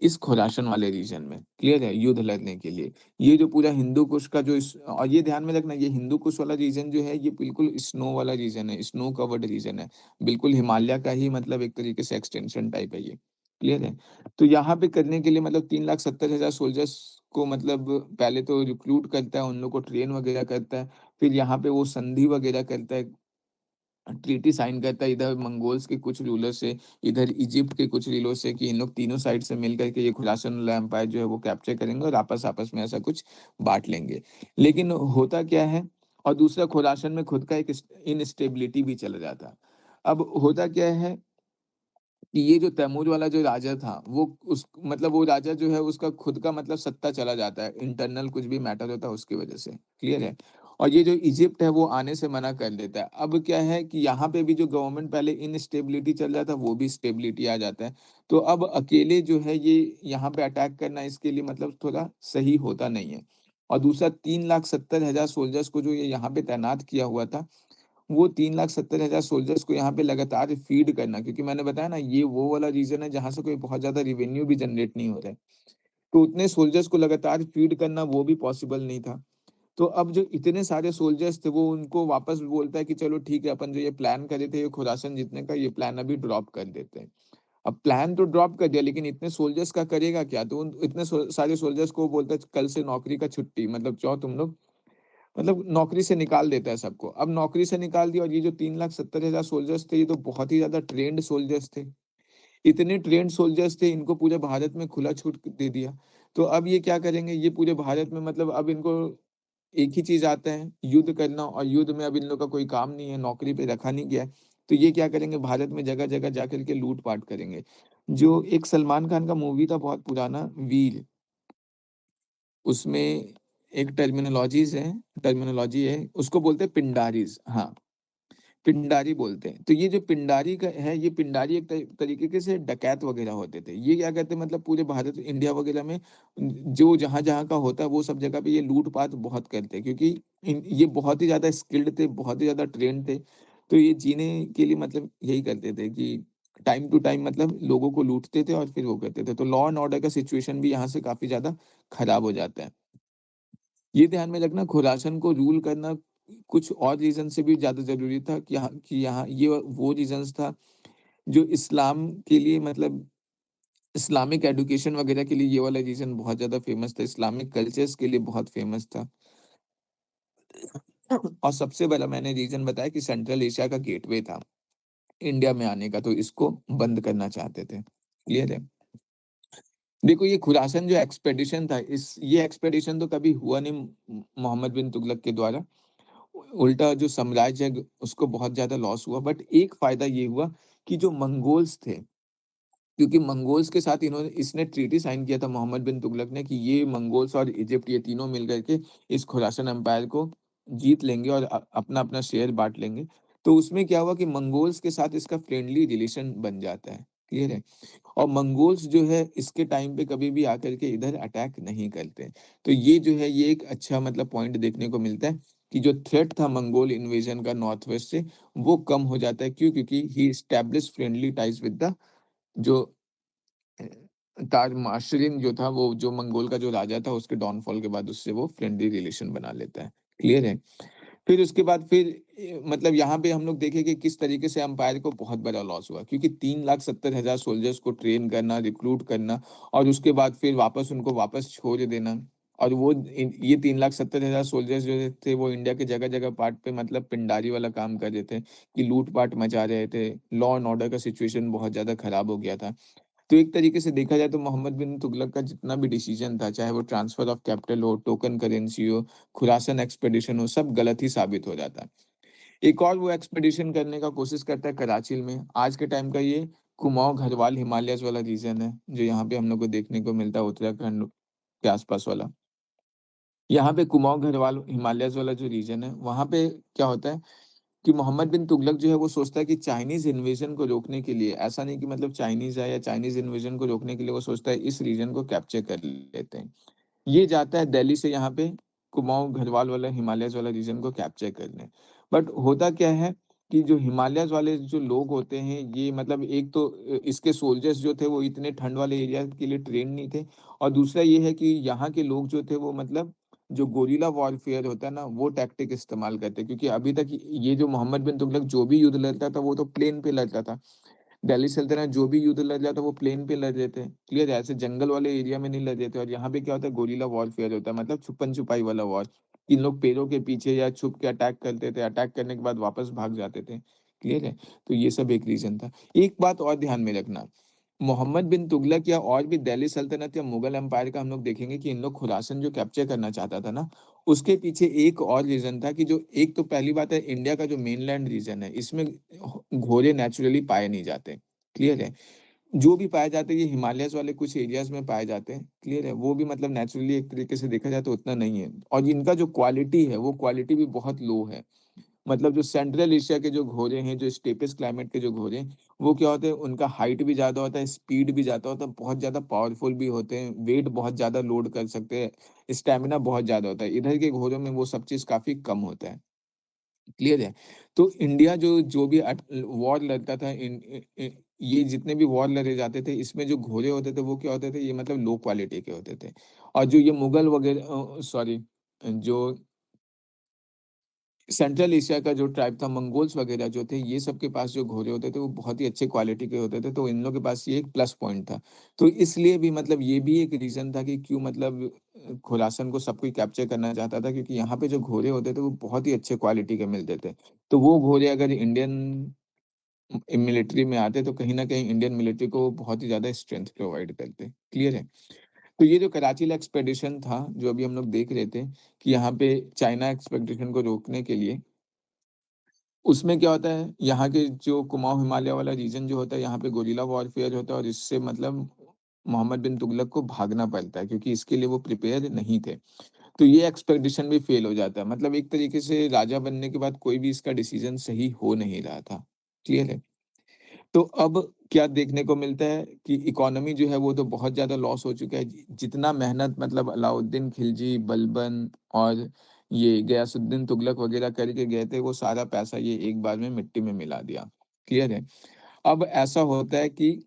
इस खुरासान वाले रीजन में, क्लियर है? युद्ध लड़ने के लिए। ये जो पूरा हिंदू कुश का जो इस और ये ध्यान में रखना ये हिंदू कुश वाला रीजन जो है ये बिल्कुल स्नो वाला रीजन है, स्नो कवर्ड रीजन है। बिल्कुल हिमालय का ही मतलब एक तरीके से एक्सटेंशन टाइप है ये, क्लियर है? तो यहाँ पे करने के लिए मतलब 3,70,000 सोल्जर्स को मतलब पहले तो रिक्रूट करता है, उन लोग को ट्रेन वगैरह करता है, फिर यहाँ पे वो संधि वगैरह करता है ट्रीटी साइन करता है इधर मंगोल्स के कुछ रूलर से, इधर इजिप्ट के कुछ रूलर से कि इन लोग तीनों साइड से मिल कर के ये खुरासान वाला एम्पायर जो है वो कैप्चर करेंगे और आपस-आपस में ऐसा कुछ बाँट लेंगे। लेकिन होता क्या है और दूसरा खुरासान में खुद का एक इनस्टेबिलिटी भी चला जाता है। अब होता क्या है कि ये जो तैमूर वाला जो राजा था, वो उस मतलब वो राजा जो है उसका खुद का मतलब सत्ता चला जाता है, इंटरनल कुछ भी मैटर होता है उसकी वजह से, क्लियर है? और ये जो इजिप्ट है वो आने से मना कर देता है। अब क्या है कि यहाँ पे भी जो गवर्नमेंट पहले इनस्टेबिलिटी चल रहा था, वो भी स्टेबिलिटी आ जाता है। तो अब अकेले जो है ये यहाँ पे अटैक करना इसके लिए मतलब थोड़ा सही होता नहीं है। और दूसरा 3,70,000 सोल्जर्स को जो ये यहाँ पे तैनात किया हुआ था, वो 3,70,000 सोल्जर्स को यहाँ पे लगातार फीड करना क्योंकि मैंने बताया ना ये वो वाला रीजन है जहाँ से कोई बहुत ज़्यादा रेवेन्यू भी जनरेट नहीं हो रहा है। तो उतने सोल्जर्स को लगातार फीड करना वो भी पॉसिबल नहीं था। तो अब जो इतने सारे सोल्जर्स थे वो उनको वापस बोलता है कि चलो ठीक है अपन जो ये प्लान करे थे ये खुरासान जीतने का ये प्लान अभी ड्रॉप कर देते हैं। अब प्लान तो ड्रॉप कर दिया लेकिन इतने सोल्जर्स का करेगा क्या? तो उन इतने सारे सोल्जर्स को बोलता है कल से नौकरी का छुट्टी मतलब जाओ तुम लोग मतलब नौकरी से निकाल देता है सबको। अब नौकरी से निकाल दिया और ये जो 3,70,000 सोल्जर्स थे, ये तो बहुत ही ज़्यादा ट्रेन्ड सोल्जर्स थे। इतने ट्रेन्ड सोल्जर्स थे, इनको पूरे भारत में खुला छूट दे दिया। तो अब ये क्या करेंगे, ये पूरे भारत में मतलब अब इनको एक ही चीज़ आता है, युद्ध करना और युद्ध में अब इन लोग का कोई काम नहीं है, नौकरी पे रखा नहीं गया है। तो ये क्या करेंगे, भारत में जगह-जगह जाकर के लूट-पाट करेंगे। जो एक सलमान खान का मूवी था बहुत पुराना वीर, उसमें एक टर्मिनोलॉजी है, उसको बोलते हैं पिंडारीज़। हाँ, पिंडारी बोलते हैं। तो ये जो पिंडारी का है, ये पिंडारी एक तरीके के से डकैत वगैरह होते थे। ये क्या कहते हैं, मतलब पूरे भारत, इंडिया वगैरह में जो जहाँ-जहाँ का होता है वो सब जगह पे ये लूट-पाट बहुत करते हैं, क्योंकि ये बहुत ही ज़्यादा स्किल्ड थे, बहुत ही ज़्यादा ट्रेन्ड थे। तो ये जीने के लिए मतलब यही करते थे कि टाइम टू टाइम मतलब लोगों को लूटते थे और फिर वो करते थे। तो लॉ एंड ऑर्डर का सिचुएशन भी यहाँ से काफ़ी ज़्यादा खराब हो जाता है। ये ध्यान में रखना, खुरासान को रूल करना कुछ और रीज़न से भी ज़्यादा ज़रूरी था कि यहाँ ये वो रीज़न्स था जो इस्लाम के लिए, मतलब इस्लामिक एजुकेशन वगैरह के लिए ये वाला रीज़न बहुत ज़्यादा फ़ेमस था, इस्लामिक कल्चर्स के लिए बहुत फ़ेमस था। और सबसे बड़ा मैंने रीज़न बताया कि सेंट्रल एशिया का गेटवे था इंडिया में आने का, तो इसको बंद करना चाहते थे। क्लियर है? देखो, ये खुरासान जो एक्सपेडिशन था, इस ये एक्सपेडिशन तो कभी हुआ नहीं मोहम्मद बिन तुगलक के द्वारा। उल्टा जो साम्राज्य है उसको बहुत ज़्यादा लॉस हुआ, बट एक फ़ायदा ये हुआ कि जो मंगोल्स थे, क्योंकि मंगोल्स के साथ इन्होंने इसने ट्रीटी साइन किया था मोहम्मद बिन तुगलक ने कि ये मंगोल्स और इजिप्ट ये तीनों मिल करके इस खुरासान एम्पायर को जीत लेंगे और अपना-अपना शेयर बाँट लेंगे। तो उसमें क्या हुआ कि मंगोल्स के साथ इसका फ्रेंडली रिलेशन बन जाता है, क्लियर है? और मंगोल्स जो है इसके टाइम पे कभी भी आकर के इधर अटैक नहीं करते। तो ये जो है ये एक अच्छा मतलब पॉइंट देखने को मिलता है कि जो थ्रेट था मंगोल इन्वेजन का नॉर्थ वेस्ट से, वो कम हो जाता है। क्यों? क्योंकि ही established friendly ties with the जो अ, ताज माशरिन जो था, वो जो मंगोल का जो राजा था उसके डाउनफॉल के बाद उससे वो फ्रेंडली रिलेशन बना लेता है। क्लियर है? फिर उसके बाद फिर मतलब यहाँ पे हम लोग देखें कि किस तरीके से एम्पायर को बहुत बड़ा लॉस हुआ, क्योंकि 3,70,000 सोल्जर्स को ट्रेन करना, रिक्रूट करना और उसके बाद फिर वापस उनको वापस छोड़ देना। और वो ये 3,70,000 सोल्जर्स जो थे वो इंडिया के जगह-जगह पार्ट पे मतलब पिंडारी वाला काम कर रहे थे कि लूट-पाट मचा रहे थे। लॉ एंड ऑर्डर का सिचुएशन बहुत ज़्यादा खराब हो गया था। तो एक तरीके से देखा जाए तो मोहम्मद बिन तुगलक का जितना भी डिसीजन था, चाहे वो ट्रांसफर ऑफ कैपिटल हो, टोकन करेंसी हो, खुरासान एक्सपेडिशन हो, सब गलत ही साबित हो जाता है। एक और वो एक्सपेडिशन करने का कोशिश करता है कराची में। आज के टाइम का ये कुमाऊँ गढ़वाल हिमालयस वाला रीजन है, जो यहाँ पे हम लोग को देखने को मिलता है उत्तराखंड के आसपास वाला। यहाँ पे कुमाऊँ गढ़वाल हिमालयस वाला जो रीजन है, वहाँ पे क्या होता है कि मोहम्मद बिन तुगलक जो है वो सोचता है कि चाइनीज़ इन्वेज़न को रोकने के लिए, ऐसा नहीं कि मतलब चाइनीज़ आए या चाइनीज़ इन्वेज़न को रोकने के लिए वो सोचता है इस रीजन को कैप्चर कर लेते हैं। ये जाता है दिल्ली से यहाँ पे कुमाऊँ गढ़वाल वाला हिमालयस वाला रीजन को कैप्चर करने। बट होता क्या है कि जो हिमालयस वाले जो लोग होते हैं, ये मतलब एक तो इसके सोल्जर्स जो थे वो इतने ठंड वाले एरिया के लिए ट्रेन नहीं थे, और दूसरा ये है कि यहाँ के लोग जो थे वो मतलब जो गोरिल्ला वॉरफेयर होता है ना, वो टैक्टिक इस्तेमाल करते हैं, क्योंकि अभी तक ये जो मोहम्मद बिन तुगलक जो भी युद्ध लड़ता था वो तो प्लेन पे लड़ता था। दिल्ली सल्तनत जो भी युद्ध लड़ जाता है वो प्लेन पे लड़ रहे थे, क्लियर है? ऐसे जंगल वाले एरिया में नहीं लड़ रहे थे। और यहाँ पे क्या होता है, गोरिल्ला वॉरफेयर होता है, मतलब छुपन-छुपाई वाला वॉर। इन लोग पेड़ों के पीछे या छुप के अटैक करते थे, अटैक करने के बाद वापस भाग जाते थे, क्लियर है? तो ये सब एक रीज़न था। एक बात और ध्यान में रखना, मोहम्मद बिन तुगलक या और भी दिल्ली सल्तनत या मुगल एम्पायर का हम लोग देखेंगे कि इन लोग खुरासान जो कैप्चर करना चाहता था ना, उसके पीछे एक और रीज़न था कि जो एक तो पहली बात है, इंडिया का जो मेनलैंड रीजन है, इसमें घोड़े नेचुरली पाए नहीं जाते, क्लियर है? जो भी पाए जाते हैं ये हिमालयस वाले कुछ एरियाज़ में पाए जाते हैं, क्लियर है? वो भी मतलब नेचुरली एक तरीके से देखा जाए तो उतना नहीं है, और इनका जो क्वालिटी है, वो क्वालिटी भी बहुत लो है। मतलब जो सेंट्रल एशिया के जो घोड़े हैं, जो स्टेपिस क्लाइमेट के जो घोड़े हैं, वो क्या होते हैं, उनका हाइट भी ज़्यादा होता है, स्पीड भी ज़्यादा होता है, बहुत ज़्यादा पावरफुल भी होते हैं, वेट बहुत ज़्यादा लोड कर सकते हैं, स्टैमिना बहुत ज़्यादा होता है। इधर के घोड़ों में वो सब चीज़ काफ़ी कम होता है, क्लियर है? तो इंडिया जो जो भी वॉर लड़ता था, ये जितने भी वॉर लड़े जाते थे, इसमें जो घोड़े होते थे, वो क्या होते थे, ये मतलब लो क्वालिटी के होते थे। और जो ये मुगल वगैरह सॉरी, जो सेंट्रल एशिया का जो ट्राइब था, मंगोल्स वगैरह जो थे, ये सब के पास जो घोड़े होते थे, वो बहुत ही अच्छे क्वालिटी के होते थे, तो इन लोगों के पास ये एक प्लस पॉइंट था। तो इसलिए भी मतलब ये भी एक रीज़न था कि क्यों मतलब खुरासान को सब कोई कैप्चर करना चाहता था, क्योंकि यहाँ पे जो घोड़े होते थे, वो बहुत ही अच्छे क्वालिटी के मिलते थे। तो वो घोड़े अगर इंडियन मिलिट्री में आते, तो कहीं न कहीं इंडियन मिलिट्री को बहुत ही ज़्यादा स्ट्रेंथ प्रोवाइड करते। क्लियर है? तो ये जो कराची एक्सपेडिशन था, जो अभी हम लोग देख रहे थे कि यहाँ पे चाइना एक्सपेडिशन को रोकने के लिए, उसमें क्या होता है, यहाँ के जो कुमाऊँ हिमालय वाला रीजन जो होता है, यहाँ पे गोरिल्ला वॉरफेयर होता है, और इससे मतलब मोहम्मद बिन तुगलक को भागना पड़ता है, क्योंकि इसके लिए वो प्रिपेयर नहीं थे। तो ये एक्सपेडिशन भी फेल हो जाता है। मतलब एक तरीके से राजा बनने के बाद कोई भी इसका डिसीज़न सही हो नहीं रहा था। क्लियर है? तो अब क्या देखने को मिलता है कि इकोनॉमी जो है वो तो बहुत ज़्यादा लॉस हो चुका है। जितना मेहनत मतलब अलाउद्दीन खिलजी, बलबन और ये गयासुद्दीन तुगलक वग़ैरह करके गए थे, वो सारा पैसा ये एक बार में मिट्टी में मिला दिया। क्लियर है? अब ऐसा होता है कि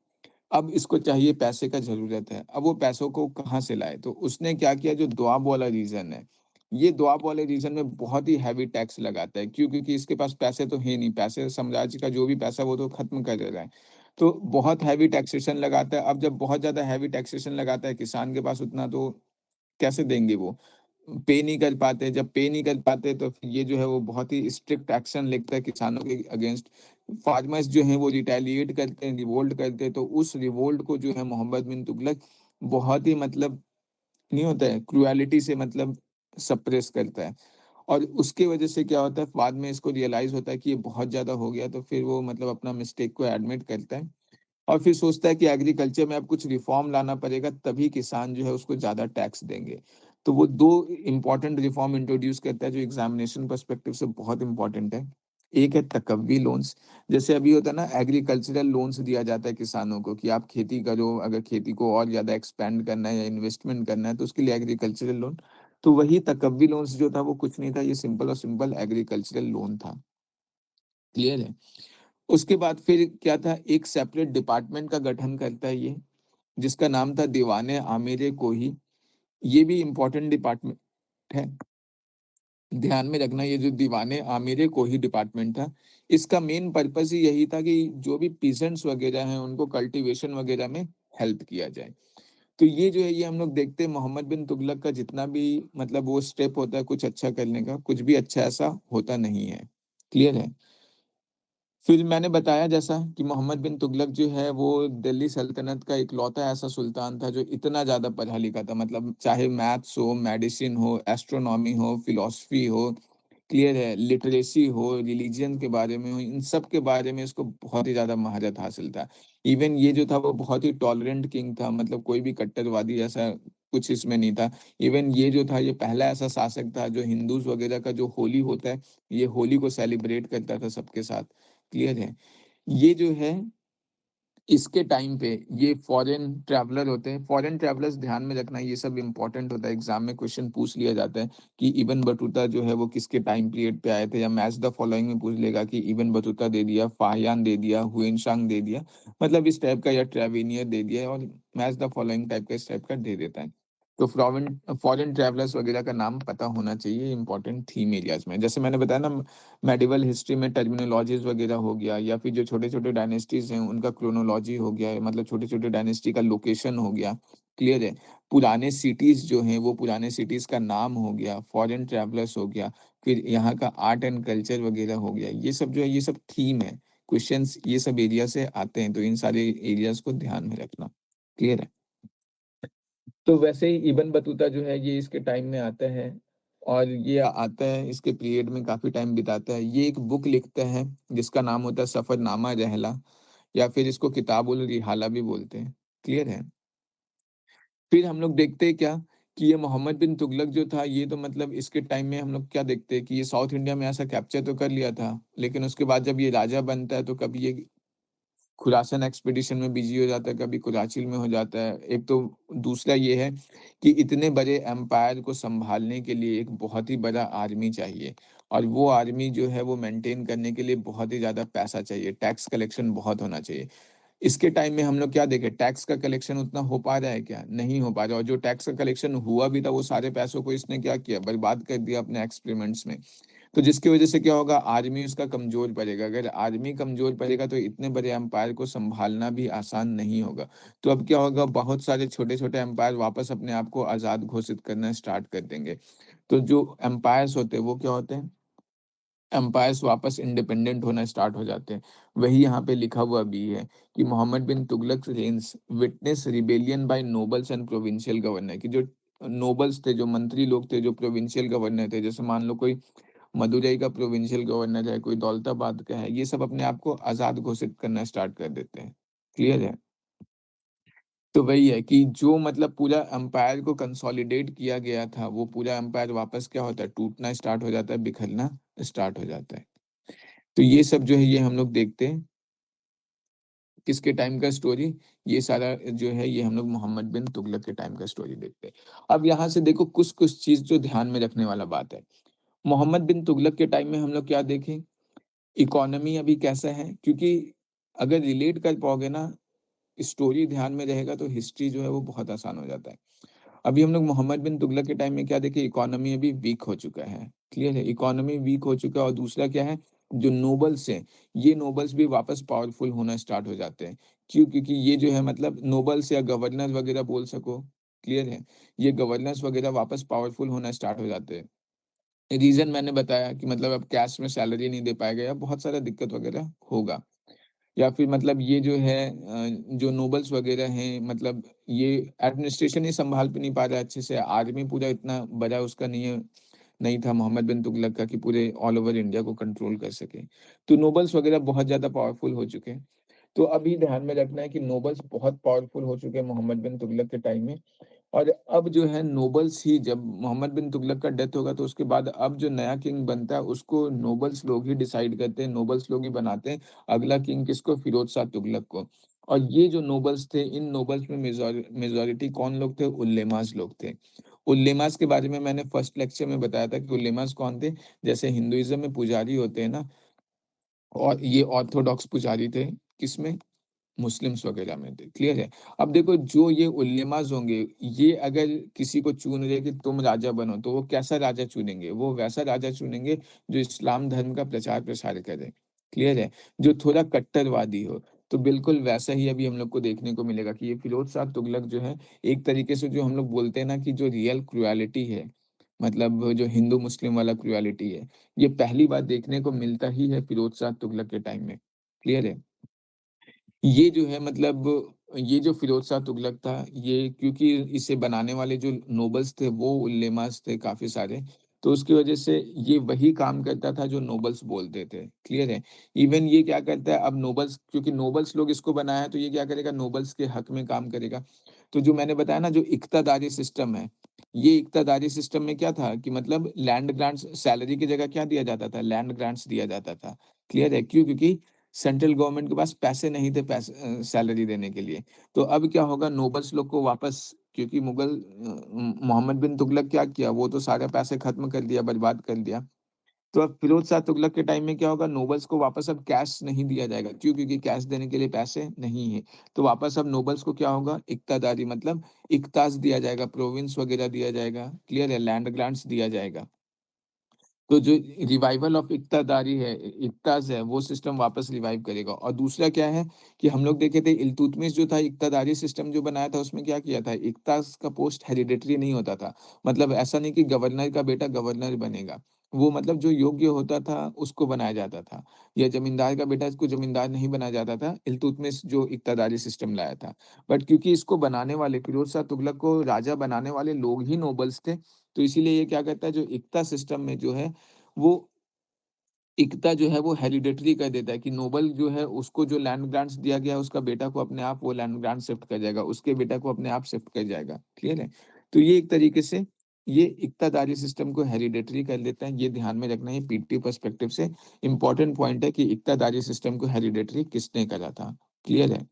अब इसको चाहिए पैसे का ज़रूरत है। अब वो पैसों को कहाँ से लाए? तो उसने क्या किया जो दोआब वाला रीजन है, ये दोआब वाले रीजन में बहुत ही हेवी टैक्स लगाता है। क्यों? क्योंकि इसके पास पैसे तो है नहीं, पैसे साम्राज्य का जो भी पैसा वो तो खत्म कर दे रहा है। तो बहुत हेवी टैक्सेशन लगाता है। अब जब बहुत ज़्यादा हेवी टैक्सेशन लगाता है, किसान के पास उतना तो कैसे देंगे वो? पे नहीं कर पाते, जब पे नहीं कर पाते तो फिर ये जो है वो बहुत ही स्ट्रिक्ट एक्शन लेता है किसानों के अगेंस्ट। फार्मर्स जो हैं वो रिटेलिएट करते हैं, रिवोल्ट करते हैं, तो उस रिवोल्ट को जो है मोहम्मद बिन तुगलक बहुत ही मतलब नहीं होता है क्रुएलिटी से मतलब सप्रेस करता है। और उसकी वजह से क्या होता है बाद में इसको रियलाइज़ होता है कि ये बहुत ज़्यादा हो गया, तो फिर वो मतलब अपना मिस्टेक को एडमिट करता है। और फिर सोचता है कि एग्रीकल्चर में अब कुछ रिफॉर्म लाना पड़ेगा तभी किसान जो है उसको ज़्यादा टैक्स देंगे। तो वो 2 इम्पोर्टेंट रिफॉर्म इंट्रोड्यूस करता है जो एग्ज़ामिनेशन पर्सपेक्टिव से बहुत इम्पोर्टेंट है। एक है तकव्वी लोन्स, जैसे अभी होता है ना एग्रीकल्चरल लोन्स दिया जाता है किसानों को कि आप खेती करो, अगर खेती को और ज़्यादा एक्सपैंड करना है या इन्वेस्टमेंट करना है तो उसके लिए एग्रीकल्चरल लोन। तो वही तकव्वी लोन्स जो था वो कुछ नहीं था, ये सिंपल और सिंपल एग्रीकल्चरल लोन था। क्लियर है? उसके बाद फिर क्या था एक सेपरेट डिपार्टमेंट का गठन करता है ये, जिसका नाम था दीवाने आमिर कोही। ये भी इम्पोर्टेंट डिपार्टमेंट है। ध्यान में रखना ये जो दीवाने आमिर कोही डिपार्टमेंट था, इसका मेन पर्पस ही यही था कि जो भी पीसेंट्स वगैरह हैं उनको कल्टीवेशन वगैरह में हेल्प किया जाए। तो ये जो है ये हम लोग देखते हैं मोहम्मद बिन तुगलक का जितना भी मतलब वो स्टेप होता है कुछ अच्छा करने का, कुछ भी अच्छा ऐसा होता नहीं है। क्लियर है? फिर मैंने बताया जैसा कि मोहम्मद बिन तुगलक जो है वो दिल्ली सल्तनत का इकलौता ऐसा सुल्तान था जो इतना ज़्यादा पढ़ा लिखा था, मतलब चाहे मैथ्स हो, मेडिसिन हो, एस्ट्रोनॉमी हो, फिलॉसफी हो, क्लियर है, लिटरेसी हो, रिलीजन के बारे में हो, इन सब के बारे में इसको बहुत ही ज़्यादा महारत हासिल था। इवन ये जो था वो बहुत ही टॉलरेंट किंग था, मतलब कोई भी कट्टरवादी ऐसा कुछ इसमें नहीं था। इवन ये जो था ये पहला ऐसा शासक था जो हिंदूज़ वगैरह का जो होली होता है, ये होली को सेलिब्रेट करता था सबके साथ। क्लियर है? ये जो है इसके टाइम पे ये फॉरेन ट्रैवलर होते हैं। फॉरेन ट्रैवलर्स ध्यान में रखना ये सब इम्पोर्टेंट होता है। एग्ज़ाम में क्वेश्चन पूछ लिया जाता है कि इब्न बतूता जो है वो किसके टाइम पीरियड पे आए थे, या मैच द फॉलोइंग में पूछ लेगा कि इब्न बतूता दे दिया, फाहियान दे दिया, हुएन सांग दे दिया। मतलब इस टाइप का या ट्रैवेनियर दे दिया और मैच द फॉलोइंग टाइप का इस टाइप का दे देता है। तो फॉरेन फॉरेन ट्रैवलर्स वगैरह का नाम पता होना चाहिए इम्पोर्टेंट थीम एरियाज़ में। जैसे मैंने बताया ना मेडिवल हिस्ट्री में टर्मिनोलॉजीज़ वगैरह हो गया या फिर जो छोटे-छोटे डायनेस्टीज़ हैं उनका क्रोनोलॉजी हो गया, मतलब छोटे-छोटे डायनेस्टी का लोकेशन हो गया, क्लियर है? पुराने सिटीज़ जो हैं वो पुराने सिटीज़ का नाम हो गया, फॉरेन ट्रैवलर्स हो गया, फिर यहाँ का आर्ट एंड कल्चर वगैरह हो गया। ये सब जो है ये सब थीम है, क्वेश्चन्स ये सब एरिया से आते हैं, तो इन सारे एरियाज़ को ध्यान में रखना, क्लियर है? तो वैसे ही इब्न बतूता जो है ये इसके टाइम में आता है और ये आता है इसके पीरियड में काफ़ी टाइम बिताता है। ये एक बुक लिखता है जिसका नाम होता है सफ़रनामा रहला या फिर इसको किताबुल रिहाला भी बोलते हैं। क्लियर है? फिर हम लोग देखते हैं क्या कि ये मोहम्मद बिन तुगलक जो था ये तो मतलब इसके टाइम में हम लोग क्या देखते हैं कि ये साउथ इंडिया में ऐसा कैप्चर तो कर लिया था। लेकिन उसके बाद जब ये राजा बनता है तो कभी ये खुरासान एक्सपीडिशन में बिज़ी हो जाता है, कभी कुराचिल में हो जाता है। एक तो दूसरा ये है कि इतने बड़े एम्पायर को सँभालने के लिए एक बहुत ही बड़ा आर्मी चाहिए और वो आर्मी जो है वो मेंटेन करने के लिए बहुत ही ज़्यादा पैसा चाहिए, टैक्स कलेक्शन बहुत होना चाहिए। इसके टाइम में हम लोग क्या देखें, टैक्स का कलेक्शन उतना हो पा रहा है क्या? नहीं हो पा रहा और जो टैक्स का कलेक्शन हुआ भी था, वो सारे पैसों को इसने क्या किया, बर्बाद कर दिया अपने एक्सपेरिमेंट्स में। तो जिसकी वजह से क्या होगा, आर्मी उसका कमज़ोर पड़ेगा। अगर आर्मी कमज़ोर पड़ेगा, तो इतने बड़े एम्पायर को सँभालना भी आसान नहीं होगा। तो अब क्या होगा, बहुत सारे छोटे-छोटे एम्पायर वापस अपने आप को आज़ाद घोषित करना स्टार्ट कर देंगे। तो जो एम्पायर्स होते हैं, वो क्या होते हैं? एम्पायर्स वापस इंडिपेंडेंट होना स्टार्ट हो जाते हैं। वही यहाँ पे लिखा हुआ भी है कि Muhammad bin Tughlaq reigns witness rebellion by nobles and provincial governor, कि जो नोबल्स थे, जो मंत्री लोग थे, जो प्रोविंशियल गवर्नर थे, जैसे मान लो कोई मदुरई का प्रोविंशियल गवर्नर है, कोई दौलताबाद का है, ये सब अपने आप को आज़ाद घोषित करना स्टार्ट कर देते हैं। क्लियर है? तो वही है कि जो मतलब पूरा एम्पायर को कंसोलिडेट किया गया था, वो पूरा एम्पायर वापस क्या होता है, टूटना स्टार्ट हो जाता है, बिखरना स्टार्ट हो जाता है। तो ये सब जो है ये हम लोग देखते हैं, किसके टाइम का स्टोरी, ये सारा जो है ये हम लोग मोहम्मद बिन तुगलक के टाइम का स्टोरी देखते हैं। अब यहाँ से देखो कुछ-कुछ चीज़ जो ध्यान में रखने वाला बात है। मोहम्मद बिन तुगलक के टाइम में हम लोग क्या देखें, इकोनॉमी अभी कैसा है, क्योंकि अगर रिलेट कर पाओगे ना, स्टोरी ध्यान में रहेगा तो हिस्ट्री जो है वो बहुत आसान हो जाता है। अभी हम लोग मोहम्मद बिन तुगलक के टाइम में क्या देखे, इकोनॉमी अभी वीक हो चुका है, क्लियर है? इकोनॉमी वीक हो चुका है और दूसरा क्या है, जो नोबल्स हैं, ये नोबल्स भी वापस पावरफुल होना स्टार्ट हो जाते हैं। क्यों? क्योंकि ये जो है मतलब नोबल्स या गवर्नर वगैरह बोल सको, क्लियर है? ये गवर्नर्स वगैरह वापस पावरफुल होना स्टार्ट हो जाते हैं। रीज़न मैंने बताया कि मतलब अब कैश में सैलरी नहीं दे पाएगा या बहुत सारा दिक्कत वगैरह होगा। या फिर मतलब ये जो है जो नोबल्स वगैरह हैं मतलब ये एडमिनिस्ट्रेशन ही सँभाल भी नहीं पा रहा है अच्छे से, आर्मी पूरा इतना बड़ा उसका नहीं था मोहम्मद बिन तुगलक का कि पूरे ऑल ओवर इंडिया को कंट्रोल कर सके। तो नोबल्स वगैरह बहुत ज़्यादा पावरफुल हो चुके हैं। तो अभी ध्यान में रखना है कि नोबल्स बहुत पावरफुल हो चुके हैं मोहम्मद बिन तुगलक के टाइम में। और अब जो है नोबल्स ही, जब मोहम्मद बिन तुगलक का डेथ होगा तो उसके बाद अब जो नया किंग बनता है उसको नोबल्स लोग ही डिसाइड करते हैं, नोबल्स लोग ही बनाते हैं अगला किंग किसको, फिरोज शाह तुगलक को। और ये जो नोबल्स थे, इन नोबल्स में मेजॉरिटी कौन लोग थे, उल्लेमास लोग थे। उल्लेमास के बारे में मैंने फर्स्ट लेक्चर में बताया था कि उल्लेमास कौन थे। जैसे हिंदुइज्म में पुजारी होते हैं ना, और ये ऑर्थोडॉक्स पुजारी थे, किसमें, मुस्लिम्स वगैरह में थे, क्लियर है? अब देखो जो ये उलेमाज़ होंगे, ये अगर किसी को चुन रहे कि तुम राजा बनो, तो वो कैसा राजा चुनेंगे? वो वैसा राजा चुनेंगे जो इस्लाम धर्म का प्रचार-प्रसार करे, क्लियर है? जो थोड़ा कट्टरवादी हो। तो बिल्कुल वैसा ही अभी हम लोग को देखने को मिलेगा कि ये फिरोज़ शाह तुगलक जो है, एक तरीके से जो हम लोग बोलते हैं ना कि जो रियल क्रुएलिटी है, मतलब जो हिंदू-मुस्लिम वाला क्रुएलिटी है, ये पहली बार देखने को मिलता ही है फिरोज़ शाह तुगलक के टाइम में, क्लियर है? ये जो है मतलब ये जो फिरोज़ शाह तुगलक था, ये क्योंकि इसे बनाने वाले जो नोबल्स थे, वो उल्लेमास थे काफ़ी सारे, तो उसकी वजह से ये वही काम करता था जो नोबल्स बोलते थे, क्लियर है? इवन ये क्या करता है, अब नोबल्स, क्योंकि नोबल्स लोग इसको बनाया, तो ये क्या करेगा, नोबल्स के हक में काम करेगा। तो जो मैंने बताया ना, जो इक्तादारी सिस्टम है, ये इक्तादारी सिस्टम में क्या था कि मतलब लैंड ग्रांट्स, सैलरी की जगह क्या दिया जाता था, लैंड ग्रांट्स दिया जाता था, क्लियर है? क्यों? क्योंकि सेंट्रल गवर्नमेंट के पास पैसे नहीं थे सैलरी देने के लिए। तो अब क्या होगा, नोबल्स लोग को वापस, क्योंकि मोहम्मद बिन तुगलक क्या किया, वो तो सारे पैसे खत्म कर दिया, बर्बाद कर दिया। तो अब फिरोज़ शाह तुगलक के टाइम में क्या होगा, नोबल्स को वापस अब कैश नहीं दिया जाएगा। क्यों? क्योंकि कैश देने के लिए पैसे नहीं है। तो वापस अब नोबल्स को क्या होगा, इक्तादारी मतलब इक्तास दिया जाएगा, प्रोविंस वगैरह दिया जाएगा, क्लियर है? लैंड ग्रांट्स दिया जाएगा। तो जो रिवाइवल ऑफ इक्तादारी है, इक्ताज़ है, वो सिस्टम वापस रिवाइव करेगा। और दूसरा क्या है कि हम लोग देखे थे इल्तुतमिश जो था, इक्तादारी सिस्टम जो बनाया था, उसमें क्या किया था, इक्ताज़ का पोस्ट हेरिडिटरी नहीं होता था। मतलब ऐसा नहीं कि गवर्नर का बेटा गवर्नर बनेगा। वो मतलब जो योग्य होता था, उसको बनाया जाता था, या ज़मींदार का बेटा, इसको ज़मींदार नहीं बनाया जाता था, इल्तुतमिश जो इक्तादारी सिस्टम लाया था। बट क्योंकि इसको बनाने वाले, फिरोज़ शाह तुगलक को राजा बनाने वाले लोग ही नोबल्स थे, तो इसीलिए ये क्या करता है, जो इक्ता सिस्टम में जो है, वो एकता जो है वो हेरिडिटरी कर देता है कि नोबल जो है उसको जो लैंड ग्रांट्स दिया गया है, उसका बेटा को अपने आप वो लैंड ग्रांट शिफ्ट कर जाएगा, उसके बेटा को अपने आप शिफ्ट कर जाएगा, क्लियर है? तो ये एक तरीके से ये इक्तादारी सिस्टम को हेरिडिटरी कर देता है, ये ध्यान में रखना, है पीटी पर्सपेक्टिव से इम्पोर्टेंट पॉइंट है कि इक्तादारी सिस्टम को हेरिडिटरी किसने करा था, क्लियर है?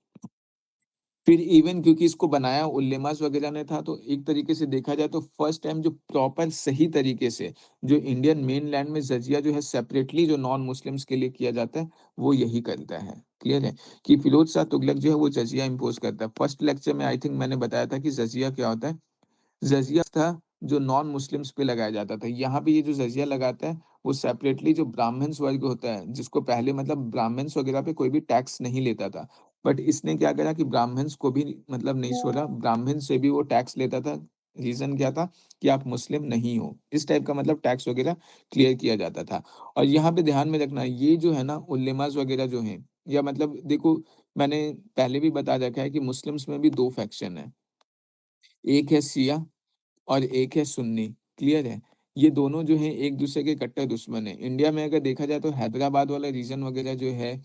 फिर इवन क्योंकि इसको बनाया उल्लेमास वगैरह ने था, तो एक तरीके से देखा जाए तो फर्स्ट टाइम जो प्रॉपर सही तरीके से जो इंडियन मेनलैंड में जजिया जो है सेपरेटली जो नॉन मुस्लिम्स के लिए किया जाता है, वो यही करता है। क्लियर है? कि फिरोज शाह तुगलक जो है वो जजिया इम्पोज करता है। फर्स्ट लेक्चर में आई थिंक मैंने बताया था कि जजिया क्या होता है। जजिया था जो नॉन मुस्लिम्स पे लगाया जाता था। यहाँ पे ये जो जजिया लगाता है, वो सेपरेटली जो ब्राह्मण्स वर्ग होता है, जिसको पहले मतलब ब्राह्मण्स वगैरह पे कोई भी टैक्स नहीं लेता था। बट इसने क्या करा कि ब्राह्मण्स को भी मतलब नहीं छोड़ा, ब्राह्मण से भी वो टैक्स लेता था। रीज़न क्या था कि आप मुस्लिम नहीं हो। इस टाइप का मतलब टैक्स वगैरह क्लियर किया जाता था। और यहाँ पे ध्यान में रखना, ये जो है ना उलेमास वगैरह जो हैं, या मतलब देखो, मैंने पहले भी बता रखा है कि मुस्लिम्स में भी 2 फैक्शन है। एक है शिया और एक है सुन्नी, क्लियर है? ये दोनों जो हैं एक-दूसरे के कट्टर दुश्मन हैं। इंडिया में अगर देखा जाए तो हैदराबाद वाला रीजन वगैरह जो है,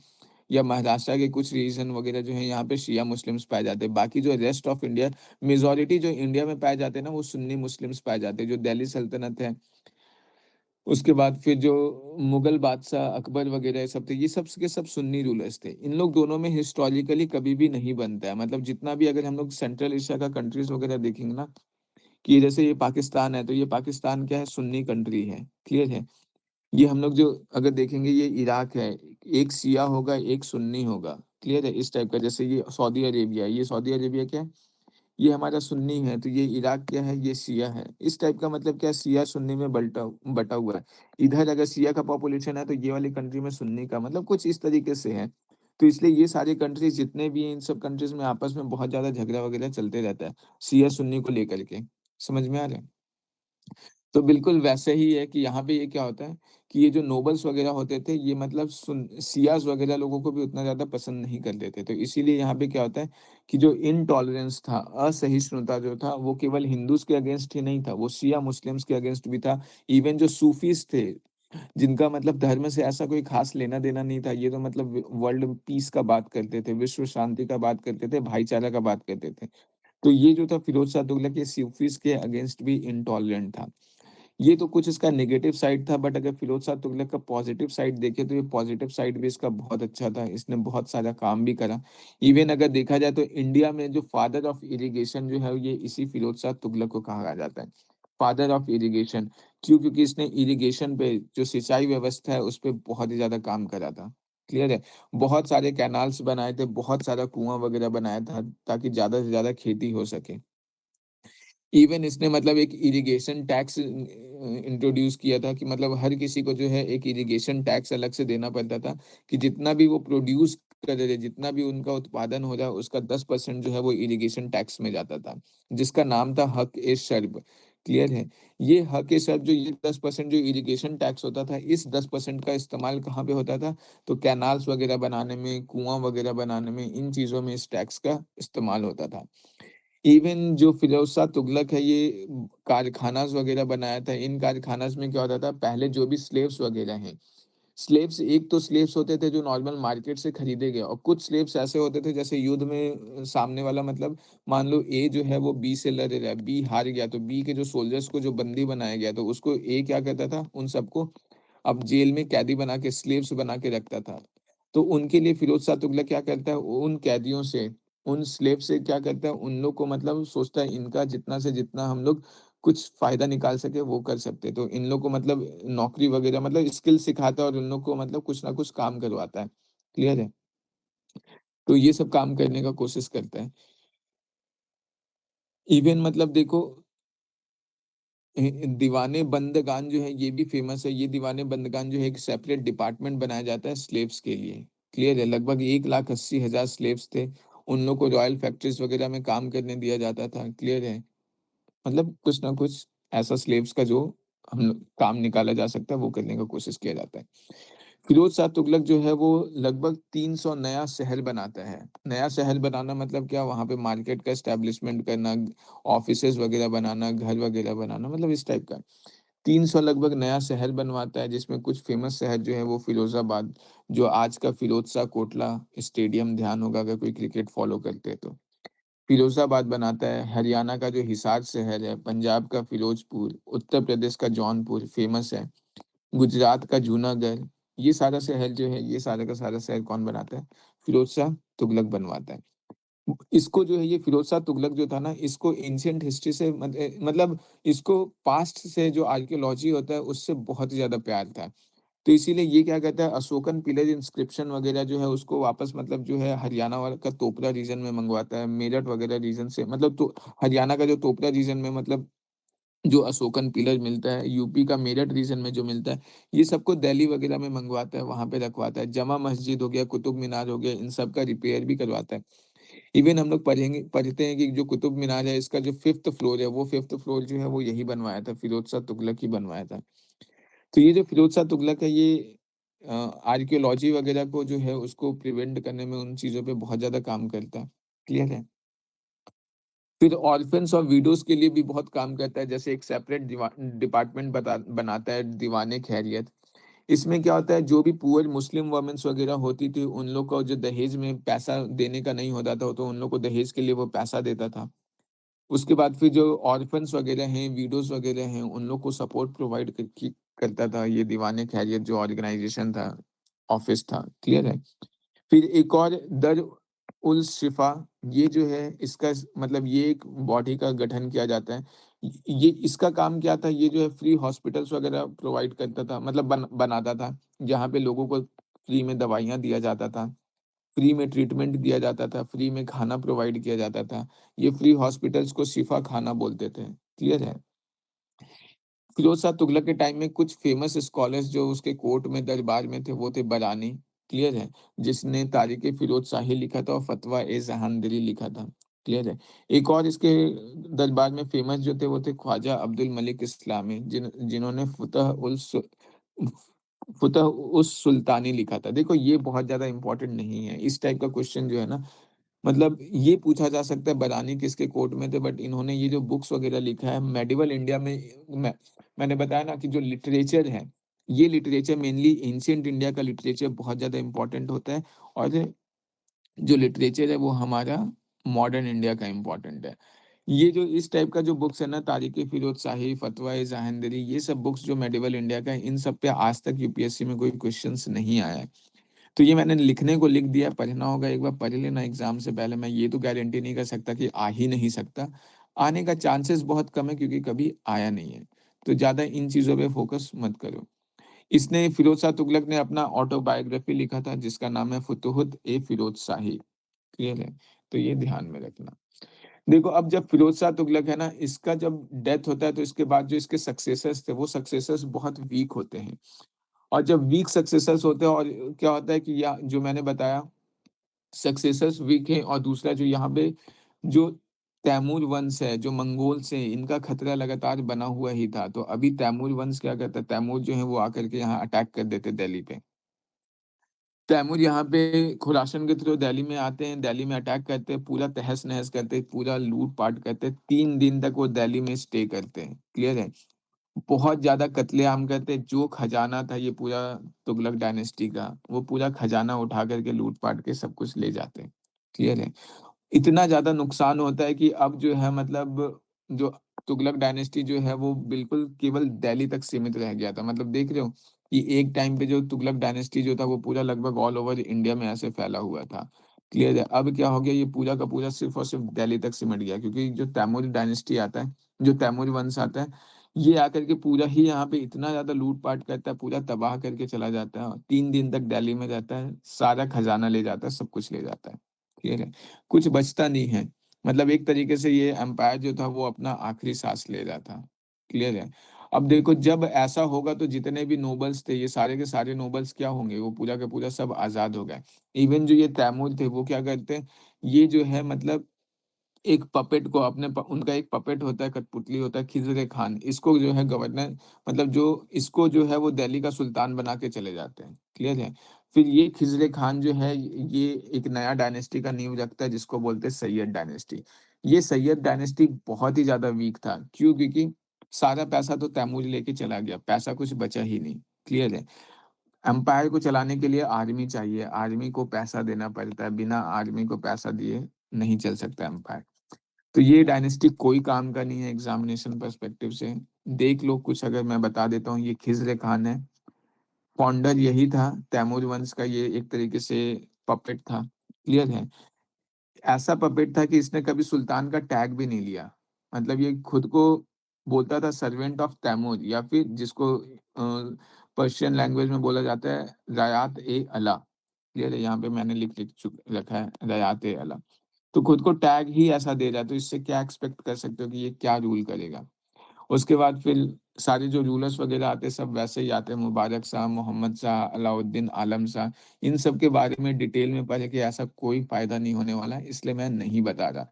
या महाराष्ट्र के कुछ रीजन वगैरह जो है यहाँ पे शिया मुस्लिम्स पाए जाते हैं। बाकी जो रेस्ट ऑफ इंडिया मेजॉरिटी जो इंडिया में पाए जाते हैं ना वो सुन्नी मुस्लिम्स पाए जाते हैं। जो दिल्ली सल्तनत है, उसके बाद फिर जो मुगल बादशाह अकबर वगैरह ये सब थे, ये सब के सब सुन्नी रूलर्स थे। इन लोग दोनों में हिस्टोरिकली कभी भी नहीं बनता है। मतलब जितना भी अगर हम लोग सेंट्रल एशिया का कंट्रीज वगैरह देखेंगे ना, कि जैसे ये पाकिस्तान है, तो ये पाकिस्तान क्या है, सुन्नी कंट्री है, क्लियर है। ये हम लोग जो अगर देखेंगे, ये इराक है, एक शिया होगा, एक सुन्नी होगा, क्लियर है, इस टाइप का। जैसे ये सऊदी अरेबिया है, ये सऊदी अरेबिया क्या है, ये हमारा सुन्नी है, तो ये इराक क्या है, ये शिया है। इस टाइप का मतलब क्या, शिया सुन्नी में बल्टा बटा हुआ है। इधर अगर शिया का पॉपुलेशन है तो ये वाली कंट्री में सुन्नी का, मतलब कुछ इस तरीके से है। तो इसलिए ये सारे कंट्रीज जितने भी हैं, इन सब कंट्रीज में आपस में बहुत ज्यादा झगड़ा वगैरह चलते रहता है, शिया सुन्नी को लेकर के। समझ में आ रहा है? तो बिल्कुल वैसे ही है कि यहाँ पे ये क्या होता है कि ये जो नोबल्स वगैरह होते थे, ये मतलब सियाज वगैरह लोगों को भी उतना ज़्यादा पसंद नहीं करते थे। तो इसीलिए यहाँ पे क्या होता है कि जो इनटॉलरेंस था, असहिष्णुता जो था, वो केवल हिंदूज़ के अगेंस्ट ही नहीं था, वो शिया मुस्लिम्स के अगेंस्ट भी था। इवन जो सूफीज़ थे, जिनका मतलब धर्म से ऐसा कोई ख़ास लेना-देना नहीं था, ये तो मतलब वर्ल्ड पीस का बात करते थे, विश्व शांति का बात करते थे, भाईचारा का बात करते थे। तो ये जो था फिरोज़ शाह तुगलक, ये सूफीज़ के अगेंस्ट भी इंटॉलरेंट था। ये तो कुछ इसका नेगेटिव साइड था, बट अगर फिरोज शाह तुगलक का पॉजिटिव साइड देखें तो ये पॉजिटिव साइड भी इसका बहुत अच्छा था। इसने बहुत सारा काम भी करा। इवन अगर देखा जाए तो इंडिया में जो फादर ऑफ इरिगेशन जो है, ये इसी फिरोज शाह तुगलक को कहा जाता है, फादर ऑफ इरिगेशन। क्यों? क्योंकि इसने इरिगेशन पे, जो सिंचाई व्यवस्था है, उस पे बहुत ही ज्यादा काम करा था। क्लियर है? बहुत सारे कैनाल्स बनाए थे, बहुत सारा कुआं वगैरह बनाया था, ताकि ज्यादा से ज्यादा खेती हो सके। इवन इसने मतलब एक इरिगेशन टैक्स इंट्रोड्यूस किया था, कि मतलब हर किसी को जो है एक इरिगेशन टैक्स अलग से देना पड़ता था, कि जितना भी वो प्रोड्यूस कर रहे, जितना भी उनका उत्पादन हो रहा है, उसका 10% जो है वो इरिगेशन टैक्स में जाता था, जिसका नाम था हक ए शर्ब। क्लियर है? ये हक ए शर्ब, जो ये 10% जो इरिगेशन टैक्स होता था, इस 10% का इस्तेमाल कहाँ पे होता था, तो कैनाल्स वगैरह बनाने में, कुआं वगैरह बनाने में, इन चीजों में इस टैक्स का इस्तेमाल होता था। इवन जो फिरोज़ शाह तुगलक है, ये कारखानाज़ वग़ैरह बनाया था। इन कारखानाज़ में क्या होता था, पहले जो भी स्लेव्स वग़ैरह हैं, स्लेव्स, एक तो स्लेव्स होते थे जो नॉर्मल मार्केट से खरीदे गए, और कुछ स्लेव्स ऐसे होते थे जैसे युद्ध में सामने वाला, मतलब मान लो ए जो है वो बी से लड़ रहा है, बी हार गया, तो बी के जो सोल्जर्स को जो बंदी बनाया गया, तो उसको ए क्या करता था, उन सबको अब जेल में कैदी बना के, स्लेव्स बना के रखता था। तो उनके लिए फिरोज शाह तुगलक क्या करता है, उन कैदियों से, उन स्लेव से क्या करता है, उन लोग को मतलब सोचता है इनका जितना से जितना हम लोग कुछ फ़ायदा निकाल सके वो कर सकते हैं। तो इन लोग को मतलब नौकरी वग़ैरह, मतलब स्किल सिखाता है, और उन लोग को मतलब कुछ ना कुछ काम करवाता है। क्लियर है? तो ये सब काम करने का कोशिश करता है। इवन मतलब देखो, दीवाने बंदगान जो है, ये भी फेमस है। ये दीवाने बंदगान जो है, एक सेपरेट डिपार्टमेंट बनाया जाता है स्लेव्स के लिए। क्लियर है? लगभग 1,80,000 स्लेव्स थे। उन लोग को रॉयल फैक्ट्रीज वगैरह में काम करने दिया जाता था। क्लियर है? मतलब कुछ ना कुछ ऐसा स्लेव्स का जो हम काम निकाला जा सकता है, वो करने का कोशिश किया जाता है। फिरोज शाह तुगलक जो है वो लगभग 300 नया शहर बनाता है। नया शहर बनाना मतलब क्या, वहाँ पे मार्केट का एस्टेब्लिशमेंट करना, ऑफिसेज वगैरह बनाना, घर वगैरह बनाना, मतलब इस टाइप का। 300 लगभग नया शहर बनवाता है, जिसमें कुछ फेमस शहर जो है वो फिरोजाबाद, जो आज का फिरोज शाह कोटला स्टेडियम, ध्यान होगा अगर कोई क्रिकेट फॉलो करते हैं तो। फिरोज़ाबाद बनाता है, हरियाणा का जो हिसार शहर है, पंजाब का फिरोजपुर, उत्तर प्रदेश का जौनपुर फ़ेमस है, गुजरात का जूनागढ़, ये सारा शहर जो है, ये सारा का सारा शहर कौन बनाता है? फिरोज़ शाह तुगलक बनवाता है। इसको जो है, ये फिरोज़ शाह तुगलक जो था ना, इसको एंशिएंट हिस्ट्री से मतलब इसको पास्ट से जो आर्कियोलॉजी होता है, उससे बहुत ही ज़्यादा प्यार था। तो इसीलिए ये क्या कहता है, अशोकन पिलर इंस्क्रिप्शन वगैरह जो है, उसको वापस मतलब जो है हरियाणा वाला का तोपरा रीजन में मंगवाता है, मेरठ वगैरह रीजन से, मतलब तो हरियाणा का जो तोपरा रीजन में मतलब जो अशोकन पिलर मिलता है, यूपी का मेरठ रीजन में जो मिलता है, ये सबको दिल्ली वगैरह में मंगवाता है, वहाँ पे रखवाता है। जमा मस्जिद हो गया, कुतुब मीनार हो गया, इन सब का रिपेयर भी करवाता है। इवन हम लोग पढ़ते हैं कि जो कुतुब मीनार है, इसका जो 5th फ्लोर है, वो 5th फ्लोर जो है वो यही बनवाया था, फिरोज शाह तुगलक ही बनवाया था। तो ये जो फिरोज शाह तुगलक है, ये आर्कियोलॉजी वगैरह को जो है उसको प्रिवेंट करने में, उन चीज़ों पे बहुत ज़्यादा काम करता है। क्लियर है? फिर ऑर्फन्स और विडोज़ के लिए भी बहुत काम करता है, जैसे एक सेपरेट डिपार्टमेंट बनाता है, दीवाने खैरियत। इसमें क्या होता है, जो भी पुअर मुस्लिम वुमेन्स वगैरह होती थी, उन लोग को जो दहेज में पैसा देने का नहीं होता था, तो उन लोग को दहेज के लिए वो पैसा देता था। उसके बाद फिर जो ऑर्फन्स वगैरह हैं, विडोज़ वगैरह हैं, उन लोग को सपोर्ट प्रोवाइड करता था ये दीवाने खैरियत जो ऑर्गेनाइज़ेशन था, ऑफ़िस था, क्लियर है? फिर एक और दर उल शिफ़ा, ये जो है इसका मतलब ये एक बॉडी का गठन किया जाता है। ये इसका काम क्या था, ये जो है फ्री हॉस्पिटल्स वगैरह प्रोवाइड करता था, मतलब बनाता था, जहाँ पे लोगों को फ्री में दवाइयाँ दिया जाता था, फ्री में ट्रीटमेंट दिया जाता था, फ्री में खाना प्रोवाइड किया जाता था। ये फ्री हॉस्पिटल्स को शिफ़ा खाना बोलते थे, क्लियर है? फिरोज़ शाह तुगलक के टाइम में कुछ फ़ेमस स्कॉलर्स जो उसके कोर्ट में दरबार में थे, वो थे बरानी, क्लियर है? जिसने तारीख़ फिरोज़ शाही लिखा था और फ़तवा ए जहांदरी लिखा था, क्लियर है? एक और इसके दरबार में फ़ेमस जो थे, वो थे ख्वाजा अब्दुल मलिक इस्लामी, जिन्होंने फुतह उस सुल्तानी लिखा था। देखो, ये बहुत ज़्यादा इम्पोर्टेंट नहीं है। इस टाइप का क्वेश्चन जो है ना, मतलब ये पूछा जा सकता है बरानी किसके कोर्ट में थे, बट इन्होंने ये जो बुक्स वगैरह लिखा है मेडिवल इंडिया में, मैंने बताया ना कि जो लिटरेचर है, ये लिटरेचर मेनली एंशिएंट इंडिया का लिटरेचर बहुत ज़्यादा इम्पोर्टेंट होता है, और जो लिटरेचर है वो हमारा मॉडर्न इंडिया का इम्पोर्टेंट है। ये जो इस टाइप का जो बुक्स है ना, तारीख़ फिरोज़ शाही, फ़तवा-ए ज़ाहिरी, ये सब बुक्स जो मेडिवल इंडिया का है, इन सब पे आज तक यूपीएससी में कोई क्वेश्चन्स नहीं आया है। तो ये मैंने लिखने को लिख दिया, पढ़ना होगा, एक बार पढ़ लेना एग्ज़ाम से पहले। मैं ये तो गारंटी नहीं कर सकता कि आ ही नहीं सकता। आने का चांसेस बहुत कम है, क्योंकि कभी आया नहीं है। तो ज़्यादा इन चीज़ों पे फ़ोकस मत करो। इसने फिरोज़ शाह तुगलक ने अपना ऑटोबायोग्राफ़ी लिखा था, जिसका नाम है फुतुहत-ए-फिरोज़ शाही, क्लियर है? तो ये ध्यान में रखना। देखो, अब जब फिरोज़ शाह तुगलक है ना, इसका जब डेथ होता है, तो इसके बाद जो इसके सक्सेसर्स थे, वो सक्सेसर्स बहुत वीक होते हैं। और जब वीक सक्सेसर्स होते हैं, और क्या होता है कि या जो मैंने बताया, सक्सेसर्स वीक हैं, और दूसरा जो यहाँ पे जो तैमूर वंश है, जो मंगोल्स हैं, इनका खतरा लगातार बना हुआ ही था। तो अभी तैमूर वंश क्या करता है, तैमूर जो है वो आकर के यहाँ अटैक कर देते दिल्ली पे। तैमूर यहाँ पे खुरासान के थ्रू दिल्ली में आते हैं, दिल्ली में अटैक करते हैं, पूरा तहस-नहस करते हैं, पूरा लूट-पाट करते हैं, 3 दिन तक वो दिल्ली में स्टे करते हैं, क्लियर है? बहुत ज़्यादा कत्लेआम करते हैं, जो खजाना था ये पूरा तुगलक डायनेस्टी का, वो पूरा खजाना उठा कर के लूट-पाट के सब कुछ ले जाते हैं, क्लियर है? इतना ज़्यादा नुकसान होता है कि अब जो है, मतलब जो तुगलक डायनेस्टी जो है वो बिल्कुल केवल दिल्ली तक सीमित रह गया था। मतलब देख रहे हो कि एक टाइम पे जो तुगलक डायनेस्टी जो था वो पूरा लगभग ऑल ओवर इंडिया में ऐसे फैला हुआ था। क्लियर है? अब क्या हो गया, ये पूरा का पूरा सिर्फ़ और सिर्फ़ दिल्ली तक सिमट गया, क्योंकि जो तैमूर डायनेस्टी आता है, जो तैमूर वंश आता है, ये आकर के पूरा ही यहाँ पे इतना ज़्यादा लूट-पाट करता है, पूरा तबाह करके चला जाता है, और 3 दिन तक दिल्ली में रहता है, सारा खजाना ले जाता है, सब कुछ ले जाता है। क्लियर है? कुछ बचता नहीं है। मतलब एक तरीके से ये एम्पायर जो था वो अपना आखिरी साँस ले रहा था। क्लियर है? अब देखो, जब ऐसा होगा तो जितने भी नोबल्स थे, ये सारे के सारे नोबल्स क्या होंगे? वो पूरा का पूरा सब आज़ाद हो गए। इवन जो ये तैमूर थे, वो क्या करते हैं, ये जो है मतलब एक पपेट को अपने उनका एक पपेट होता है, कठपुतली होता है, खिज़र खान, इसको जो है गवर्नर, मतलब जो इसको जो है वो दिल्ली का सुल्तान बना के चले जाते हैं, क्लियर है? फिर ये खिज़र खान जो है, ये एक नया डायनेस्टी का नींव रखता है, जिसको बोलते हैं सैयद डायनेस्टी। ये सैयद डायनेस्टी बहुत ही ज़्यादा वीक था, क्यों? क्योंकि सारा पैसा तो तैमूर लेके चला गया, पैसा कुछ बचा ही नहीं, क्लियर है? एम्पायर को चलाने के लिए आर्मी चाहिए, आर्मी को पैसा देना पड़ता है, बिना आर्मी को पैसा दिए नहीं चल सकता एम्पायर। तो ये डायनेस्टी कोई काम का नहीं है एग्ज़ामिनेशन पर्सपेक्टिव से। देख लो कुछ, अगर मैं बता देता हूँ, ये खिज़र खान है, फाउंडर यही था, तैमूर वंश का ये एक तरीके से पपेट था, क्लियर है? ऐसा पपेट था कि इसने कभी सुल्तान का टैग भी नहीं लिया। मतलब ये खुद को बोलता था सर्वेंट ऑफ तैमूर, या फिर जिसको पर्शियन लैंग्वेज में बोला जाता है रायात-ए-अला। क्लियर है? यहाँ पे मैंने लिख लिख चुक रखा है रायात-ए-अला। तो खुद को टैग ही ऐसा दे रहा है, तो इससे क्या एक्सपेक्ट कर सकते हो कि ये क्या रूल करेगा? उसके बाद फिर सारे जो रूलर्स वगैरह आते हैं, सब वैसे ही आते हैं, मुबारक शाह, मोहम्मद शाह, अलाउद्दीन आलम शाह, इन सब के बारे में डिटेल में पढ़े कि ऐसा कोई फ़ायदा नहीं होने वाला है, इसलिए मैं नहीं बता रहा।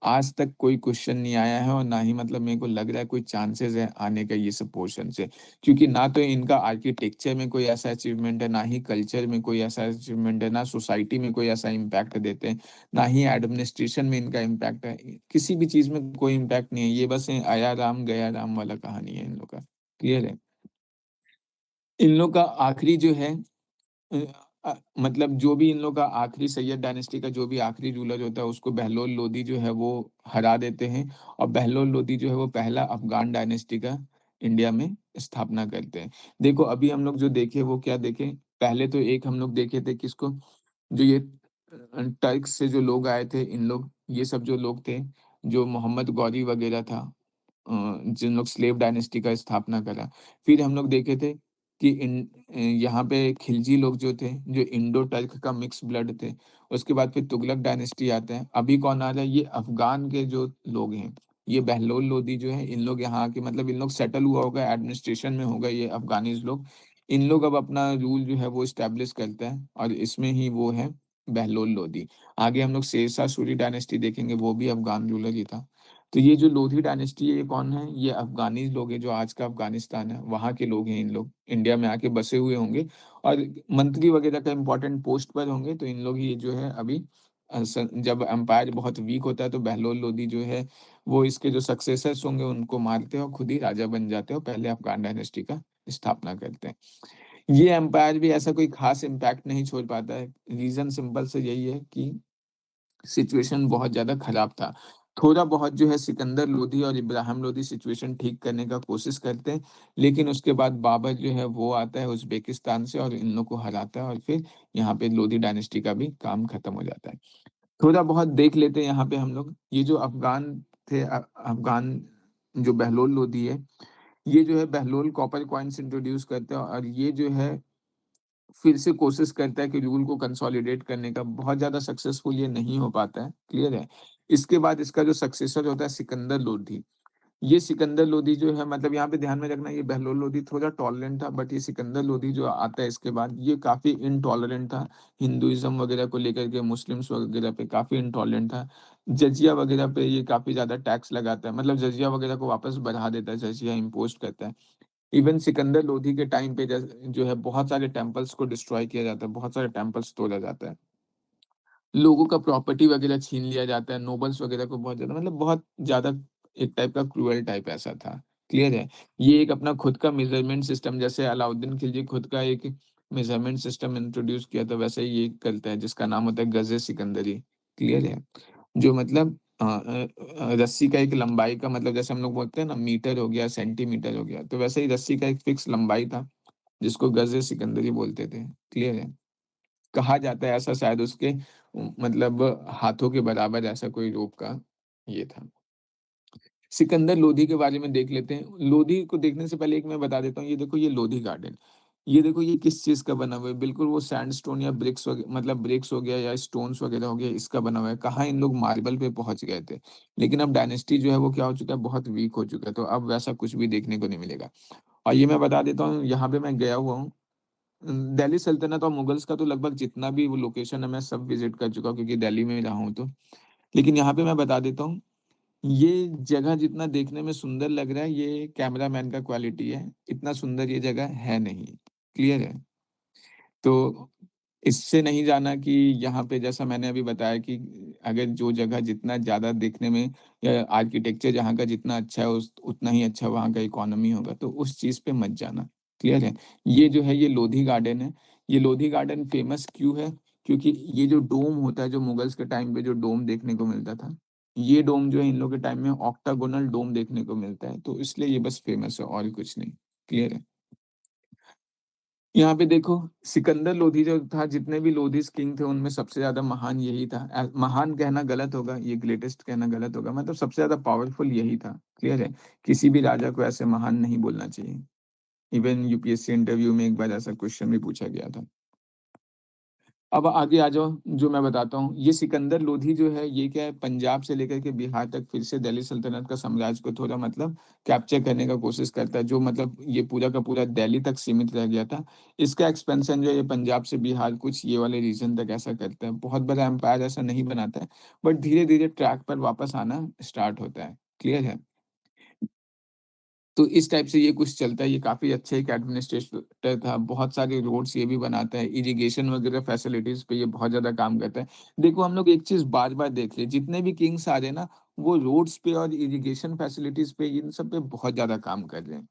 आज तक कोई क्वेश्चन नहीं आया है, और ना ही मतलब मेरे को लग रहा है कोई चांसेस है आने का ये सब पोर्शन से। क्योंकि ना तो इनका आर्किटेक्चर में कोई ऐसा अचीवमेंट है, ना ही कल्चर में कोई ऐसा अचीवमेंट है, ना सोसाइटी में कोई ऐसा इम्पैक्ट देते हैं, ना ही एडमिनिस्ट्रेशन में इनका इम्पैक्ट है। किसी भी चीज़ में कोई इम्पैक्ट नहीं है। ये बस आया राम गया राम वाला कहानी है इन लोग का। क्लियर है? इन लोग का आखिरी जो है अ मतलब जो भी इन लोग का आखिरी सैयद डायनेस्टी का जो भी आखिरी रूलर होता है उसको बहलोल लोदी जो है वो हरा देते हैं और बहलोल लोदी जो है वो पहला अफ़गान डायनेस्टी का इंडिया में स्थापना करते हैं। देखो अभी हम लोग जो देखे वो क्या देखे, पहले तो एक हम लोग देखे थे किसको, जो ये टर्क से जो लोग आए थे इन लोग, ये सब जो लोग थे, जो मोहम्मद गौरी वगैरह था, जिन लोग स्लेव डायनेस्टी का स्थापना करा। फिर हम लोग देखे थे कि यहाँ पे खिलजी लोग जो थे, जो इंडो टर्क का मिक्स ब्लड थे। उसके बाद फिर तुगलक डायनेस्टी आते हैं। अभी कौन आ रहा है? ये अफ़गान के जो लोग हैं, ये बहलोल लोदी जो है, इन लोग यहाँ के मतलब इन लोग सेटल हुआ होगा, एडमिनिस्ट्रेशन में होगा ये अफ़गानीज़ लोग। इन लोग अब अपना रूल जो है वो एस्टेब्लिश करते हैं और इसमें ही वो है बहलोल लोदी। आगे हम लोग शेरशाह सूरी डायनेस्टी देखेंगे, वो भी अफ़गान रूलर ही था। तो ये जो लोधी डायनेस्टी है, ये कौन है? ये अफ़गानी लोग हैं, जो आज का अफ़गानिस्तान है, वहाँ के लोग हैं इन लोग। इंडिया में आके बसे हुए होंगे और मंत्री वगैरह का इम्पोर्टेंट पोस्ट पर होंगे, तो इन लोग ही जो है अभी जब एम्पायर बहुत वीक होता है, तो बहलोल लोदी जो है, वो इसके जो सक्सेसर्स होंगे, उनको मारते हैं और खुद ही राजा बन जाते हैं और पहले अफ़गान डायनेस्टी का स्थापना करते हैं। ये एम्पायर भी ऐसा कोई ख़ास इम्पैक्ट नहीं छोड़ पाता है। रीज़न सिंपल से यही है कि सिचुएशन बहुत ज़्यादा खराब था। थोड़ा बहुत जो है सिकंदर लोधी और इब्राहिम लोधी सिचुएशन ठीक करने का कोशिश करते हैं, लेकिन उसके बाद बाबर जो है वो आता है उज़्बेकिस्तान से और इन लोग को हराता है और फिर यहाँ पे लोधी डायनेस्टी का भी काम खत्म हो जाता है। थोड़ा बहुत देख लेते हैं यहाँ पे हम लोग, ये जो अफ़गान थे, अफ़गान जो बहलोल लोधी है, ये जो है बहलोल कॉपर कॉइन्स इंट्रोड्यूस करते हैं और ये जो है फिर से कोशिश करता है कि रूल को कंसोलिडेट करने का, बहुत ज़्यादा सक्सेसफुल ये नहीं हो पाता है, क्लियर है? इसके बाद इसका जो सक्सेसर होता है सिकंदर लोधी। ये सिकंदर लोधी जो है मतलब यहाँ पे ध्यान में रखना, ये बहलोल लोधी थोड़ा टॉलरेंट था, बट ये सिकंदर लोधी जो आता है इसके बाद, ये काफ़ी इनटॉलरेंट था। हिंदुइज़्म वगैरह को लेकर के, मुस्लिम्स वगैरह पे काफ़ी इनटॉलरेंट था। जजिया वगैरह पे ये काफ़ी ज़्यादा टैक्स लगाता है, मतलब जजिया वगैरह को वापस बढ़ा देता है, जजिया इम्पोज़ करता है। इवन सिकंदर लोधी के टाइम पे जो है बहुत सारे टेम्पल्स को डिस्ट्रॉय किया जाता है, बहुत सारे टेम्पल्स तोड़ा जाता है। लोगों का प्रॉपर्टी वगैरह छीन लिया जाता है, नोबल्स वगैरह को बहुत ज़्यादा मतलब बहुत ज़्यादा एक टाइप का क्रूअल टाइप ऐसा था, क्लियर है? ये एक अपना खुद का मेज़रमेंट सिस्टम, जैसे अलाउद्दीन खिलजी खुद का एक मेज़रमेंट सिस्टम इंट्रोड्यूस किया था, वैसे ही ये करता है जिसका नाम होता है गज़े सिकंदरी, क्लियर है? जो मतलब रस्सी का एक लंबाई का मतलब जैसे हम लोग बोलते हैं ना मीटर हो गया, सेंटीमीटर हो गया, तो वैसे ही रस्सी का एक फिक्स लंबाई था, जिसको गज़े सिकंदरी बोलते थे, क्लियर है? कहा जाता है ऐसा शायद उसके मतलब हाथों के बराबर ऐसा कोई रोप का ये था। सिकंदर लोधी के बारे में देख लेते हैं। लोधी को देखने से पहले एक मैं बता देता हूँ, ये देखो ये लोधी गार्डन। ये देखो ये किस चीज़ का बना हुआ है, बिल्कुल वो सैंडस्टोन या ब्रिक्स मतलब ब्रिक्स हो गया या स्टोन्स वगैरह हो गया, इसका बना हुआ है। कहाँ इन लोग मार्बल पे पहुँच गए थे। लेकिन अब डायनेस्टी जो है वो क्या हो चुका है, बहुत वीक हो चुका है, तो अब वैसा कुछ भी देखने को नहीं मिलेगा। और ये मैं बता देता हूँ, यहाँ पे मैं गया हुआ हूँ। दिल्ली सल्तनत और मुगल्स का तो लगभग जितना भी वो लोकेशन है मैं सब विज़िट कर चुका हूँ, क्योंकि दिल्ली में रहा हूँ तो। लेकिन यहाँ पे मैं बता देता हूँ, ये जगह जितना देखने में सुंदर लग रहा है, ये कैमरामैन का क्वालिटी है, इतना सुंदर ये जगह है नहीं, क्लियर है? तो इससे नहीं जाना कि यहाँ पे जैसा मैंने अभी बताया कि अगर जो जगह जितना ज़्यादा देखने में या आर्किटेक्चर जहाँ का जितना अच्छा है उस उतना ही अच्छा वहाँ का इकोनॉमी होगा, तो उस चीज़ पे मत जाना, क्लियर है? ये जो है ये लोधी गार्डन है। ये लोधी गार्डन फेमस क्यों है? क्योंकि ये जो डोम होता है, जो मुगल्स के टाइम पे जो डोम देखने को मिलता था, ये डोम जो है इन लोग के टाइम में ऑक्टागोनल डोम देखने को मिलता है, तो इसलिए ये बस फेमस है और कुछ नहीं, क्लियर है? यहाँ पे देखो, सिकंदर लोधी जो था, जितने भी लोधीज़ किंग थे, उनमें सबसे ज़्यादा महान यही था। महान कहना गलत होगा, ये ग्रेटेस्ट कहना गलत होगा, मतलब सबसे ज़्यादा पावरफुल यही था, क्लियर है? किसी भी राजा को ऐसे महान नहीं बोलना चाहिए। इवन यूपीएससी इंटरव्यू में एक बार ऐसा क्वेश्चन भी पूछा गया था। अब आगे आ जाओ, जो मैं बताता हूँ। ये सिकंदर लोधी जो है, ये क्या है, पंजाब से लेकर के बिहार तक फिर से दिल्ली सल्तनत का साम्राज्य को थोड़ा मतलब कैप्चर करने का कोशिश करता है, जो मतलब ये पूरा का पूरा दिल्ली तक सीमित रह गया था। इसका एक्सपेंशन जो है, ये पंजाब से बिहार कुछ ये वाले रीजन तक ऐसा करता है। बहुत बड़ा एम्पायर ऐसा नहीं बनाता है, बट धीरे-धीरे ट्रैक पर वापस आना स्टार्ट होता है। क्लियर है? तो इस टाइप से ये कुछ चलता है, ये काफ़ी अच्छा एक एडमिनिस्ट्रेटर था, बहुत सारे रोड्स ये भी बनाता है, इरिगेशन वगैरह फैसिलिटीज़ पे ये बहुत ज़्यादा काम करता है। देखो हम लोग एक चीज़ बार-बार देख रहे हैं, जितने भी किंग्स आ रहे हैं ना, वो रोड्स पे और इरिगेशन फैसिलिटीज़ पे इन सब पे बहुत ज़्यादा काम कर रहे हैं।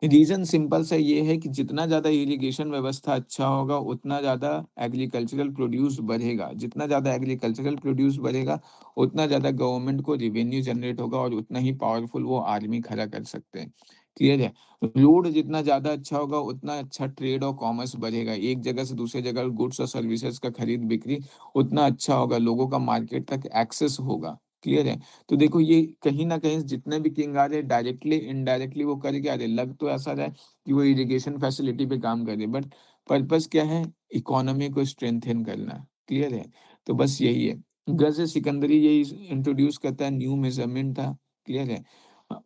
रीज़न सिंपल सा ये है कि जितना ज़्यादा इरिगेशन व्यवस्था अच्छा होगा, उतना ज़्यादा एग्रीकल्चरल प्रोड्यूस बढ़ेगा। जितना ज़्यादा एग्रीकल्चरल प्रोड्यूस बढ़ेगा, उतना ज़्यादा गवर्नमेंट को रेवेन्यू जनरेट होगा और उतना ही पावरफुल वो आर्मी खड़ा कर सकते हैं। क्लियर है? रोड जितना ज़्यादा अच्छा होगा, उतना अच्छा ट्रेड और कॉमर्स बढ़ेगा। एक जगह से दूसरे जगह गुड्स और सर्विसेज़ का खरीद-बिक्री उतना अच्छा होगा, लोगों का मार्केट तक एक्सेस होगा। क्लियर है? तो देखो ये कहीं न कहीं जितने भी किंग आ रहे हैं डायरेक्टली, इनडायरेक्टली वो कर क्या रहे हैं, लग तो ऐसा रहा है कि वो इरिगेशन फैसिलिटी पे काम कर रहे हैं, बट पर्पज़ क्या है? इकोनॉमी को स्ट्रेंथन करना, क्लियर है? तो बस यही है। गज़ सिकंदरी यही इंट्रोड्यूस करता है, न्यू मेज़रमेंट था, क्लियर है?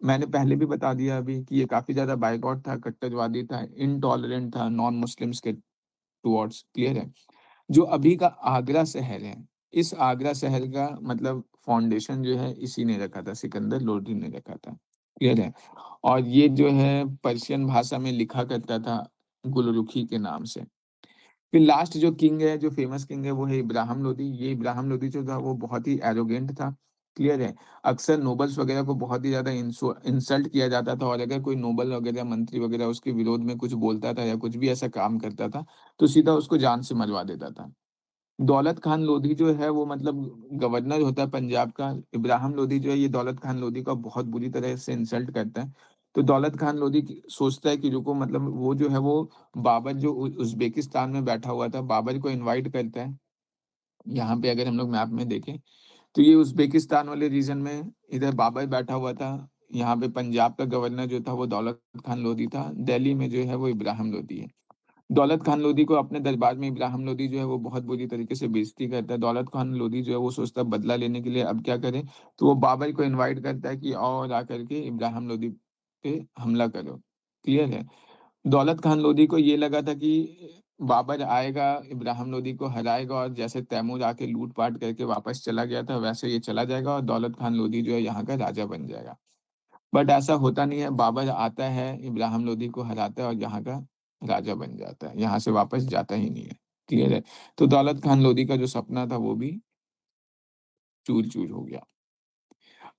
मैंने पहले भी बता दिया अभी कि ये काफ़ी ज़्यादा बायकॉट था, कट्टरवादी था, इनटॉलरेंट था नॉन मुस्लिम्स के टुवर्ड्स, क्लियर है? जो अभी का आगरा शहर है, इस आगरा शहर का मतलब फाउंडेशन जो है इसी ने रखा था, सिकंदर लोदी ने रखा था, क्लियर है? और ये जो है पर्शियन भाषा में लिखा करता था गुलरुखी के नाम से। फिर लास्ट जो किंग है, जो फेमस किंग है वो है इब्राहिम लोदी। ये इब्राहिम लोदी जो था वो बहुत ही एरोगेंट था, क्लियर है? अक्सर नोबल्स वगैरह को बहुत ही ज़्यादा इंसल्ट किया जाता था और अगर कोई नोबल वगैरह, मंत्री वगैरह उसके विरोध में कुछ बोलता था या कुछ भी ऐसा काम करता था, तो सीधा उसको जान से मरवा देता था। दौलत खान लोधी जो है वो मतलब गवर्नर होता है पंजाब का, इब्राहिम लोधी जो है ये दौलत खान लोधी का बहुत बुरी तरह से इंसल्ट करता है। तो दौलत खान लोधी सोचता है कि रुको मतलब वो जो है वो बाबर जो उज़्बेकिस्तान में बैठा हुआ था, बाबर को इनवाइट करता है। यहाँ पे अगर हम लोग मैप में देखें, तो ये उज़्बेकिस्तान वाले रीजन में इधर बाबर बैठा हुआ था। यहाँ पे पंजाब का गवर्नर जो था वो दौलत खान लोधी था। दिल्ली में जो है वो इब्राहिम लोधी है। दौलत खान लोधी को अपने दरबार में इब्राहिम लोधी जो है वो बहुत बुरी तरीके से बेइज़्ज़ती करता है। दौलत खान लोधी जो है वो सोचता है बदला लेने के लिए अब क्या करे? तो वो बाबर को इनवाइट करता है कि आओ और आकर के इब्राहिम लोधी पे हमला करो। क्लियर है? दौलत खान लोधी को ये लगा था कि बाबर आएगा, इब्राहिम लोधी को हराएगा और जैसे तैमूर आके लूट-पाट करके वापस चला गया था, वैसे ये चला जाएगा और दौलत खान लोधी जो है यहाँ का राजा बन जाएगा। बट ऐसा होता नहीं है, बाबर आता है, इब्राहिम लोधी को हराता है और यहाँ का राजा बन जाता है, यहाँ से वापस जाता ही नहीं है, क्लियर है? तो दौलत खान लोधी का जो सपना था वो भी चूर-चूर हो गया।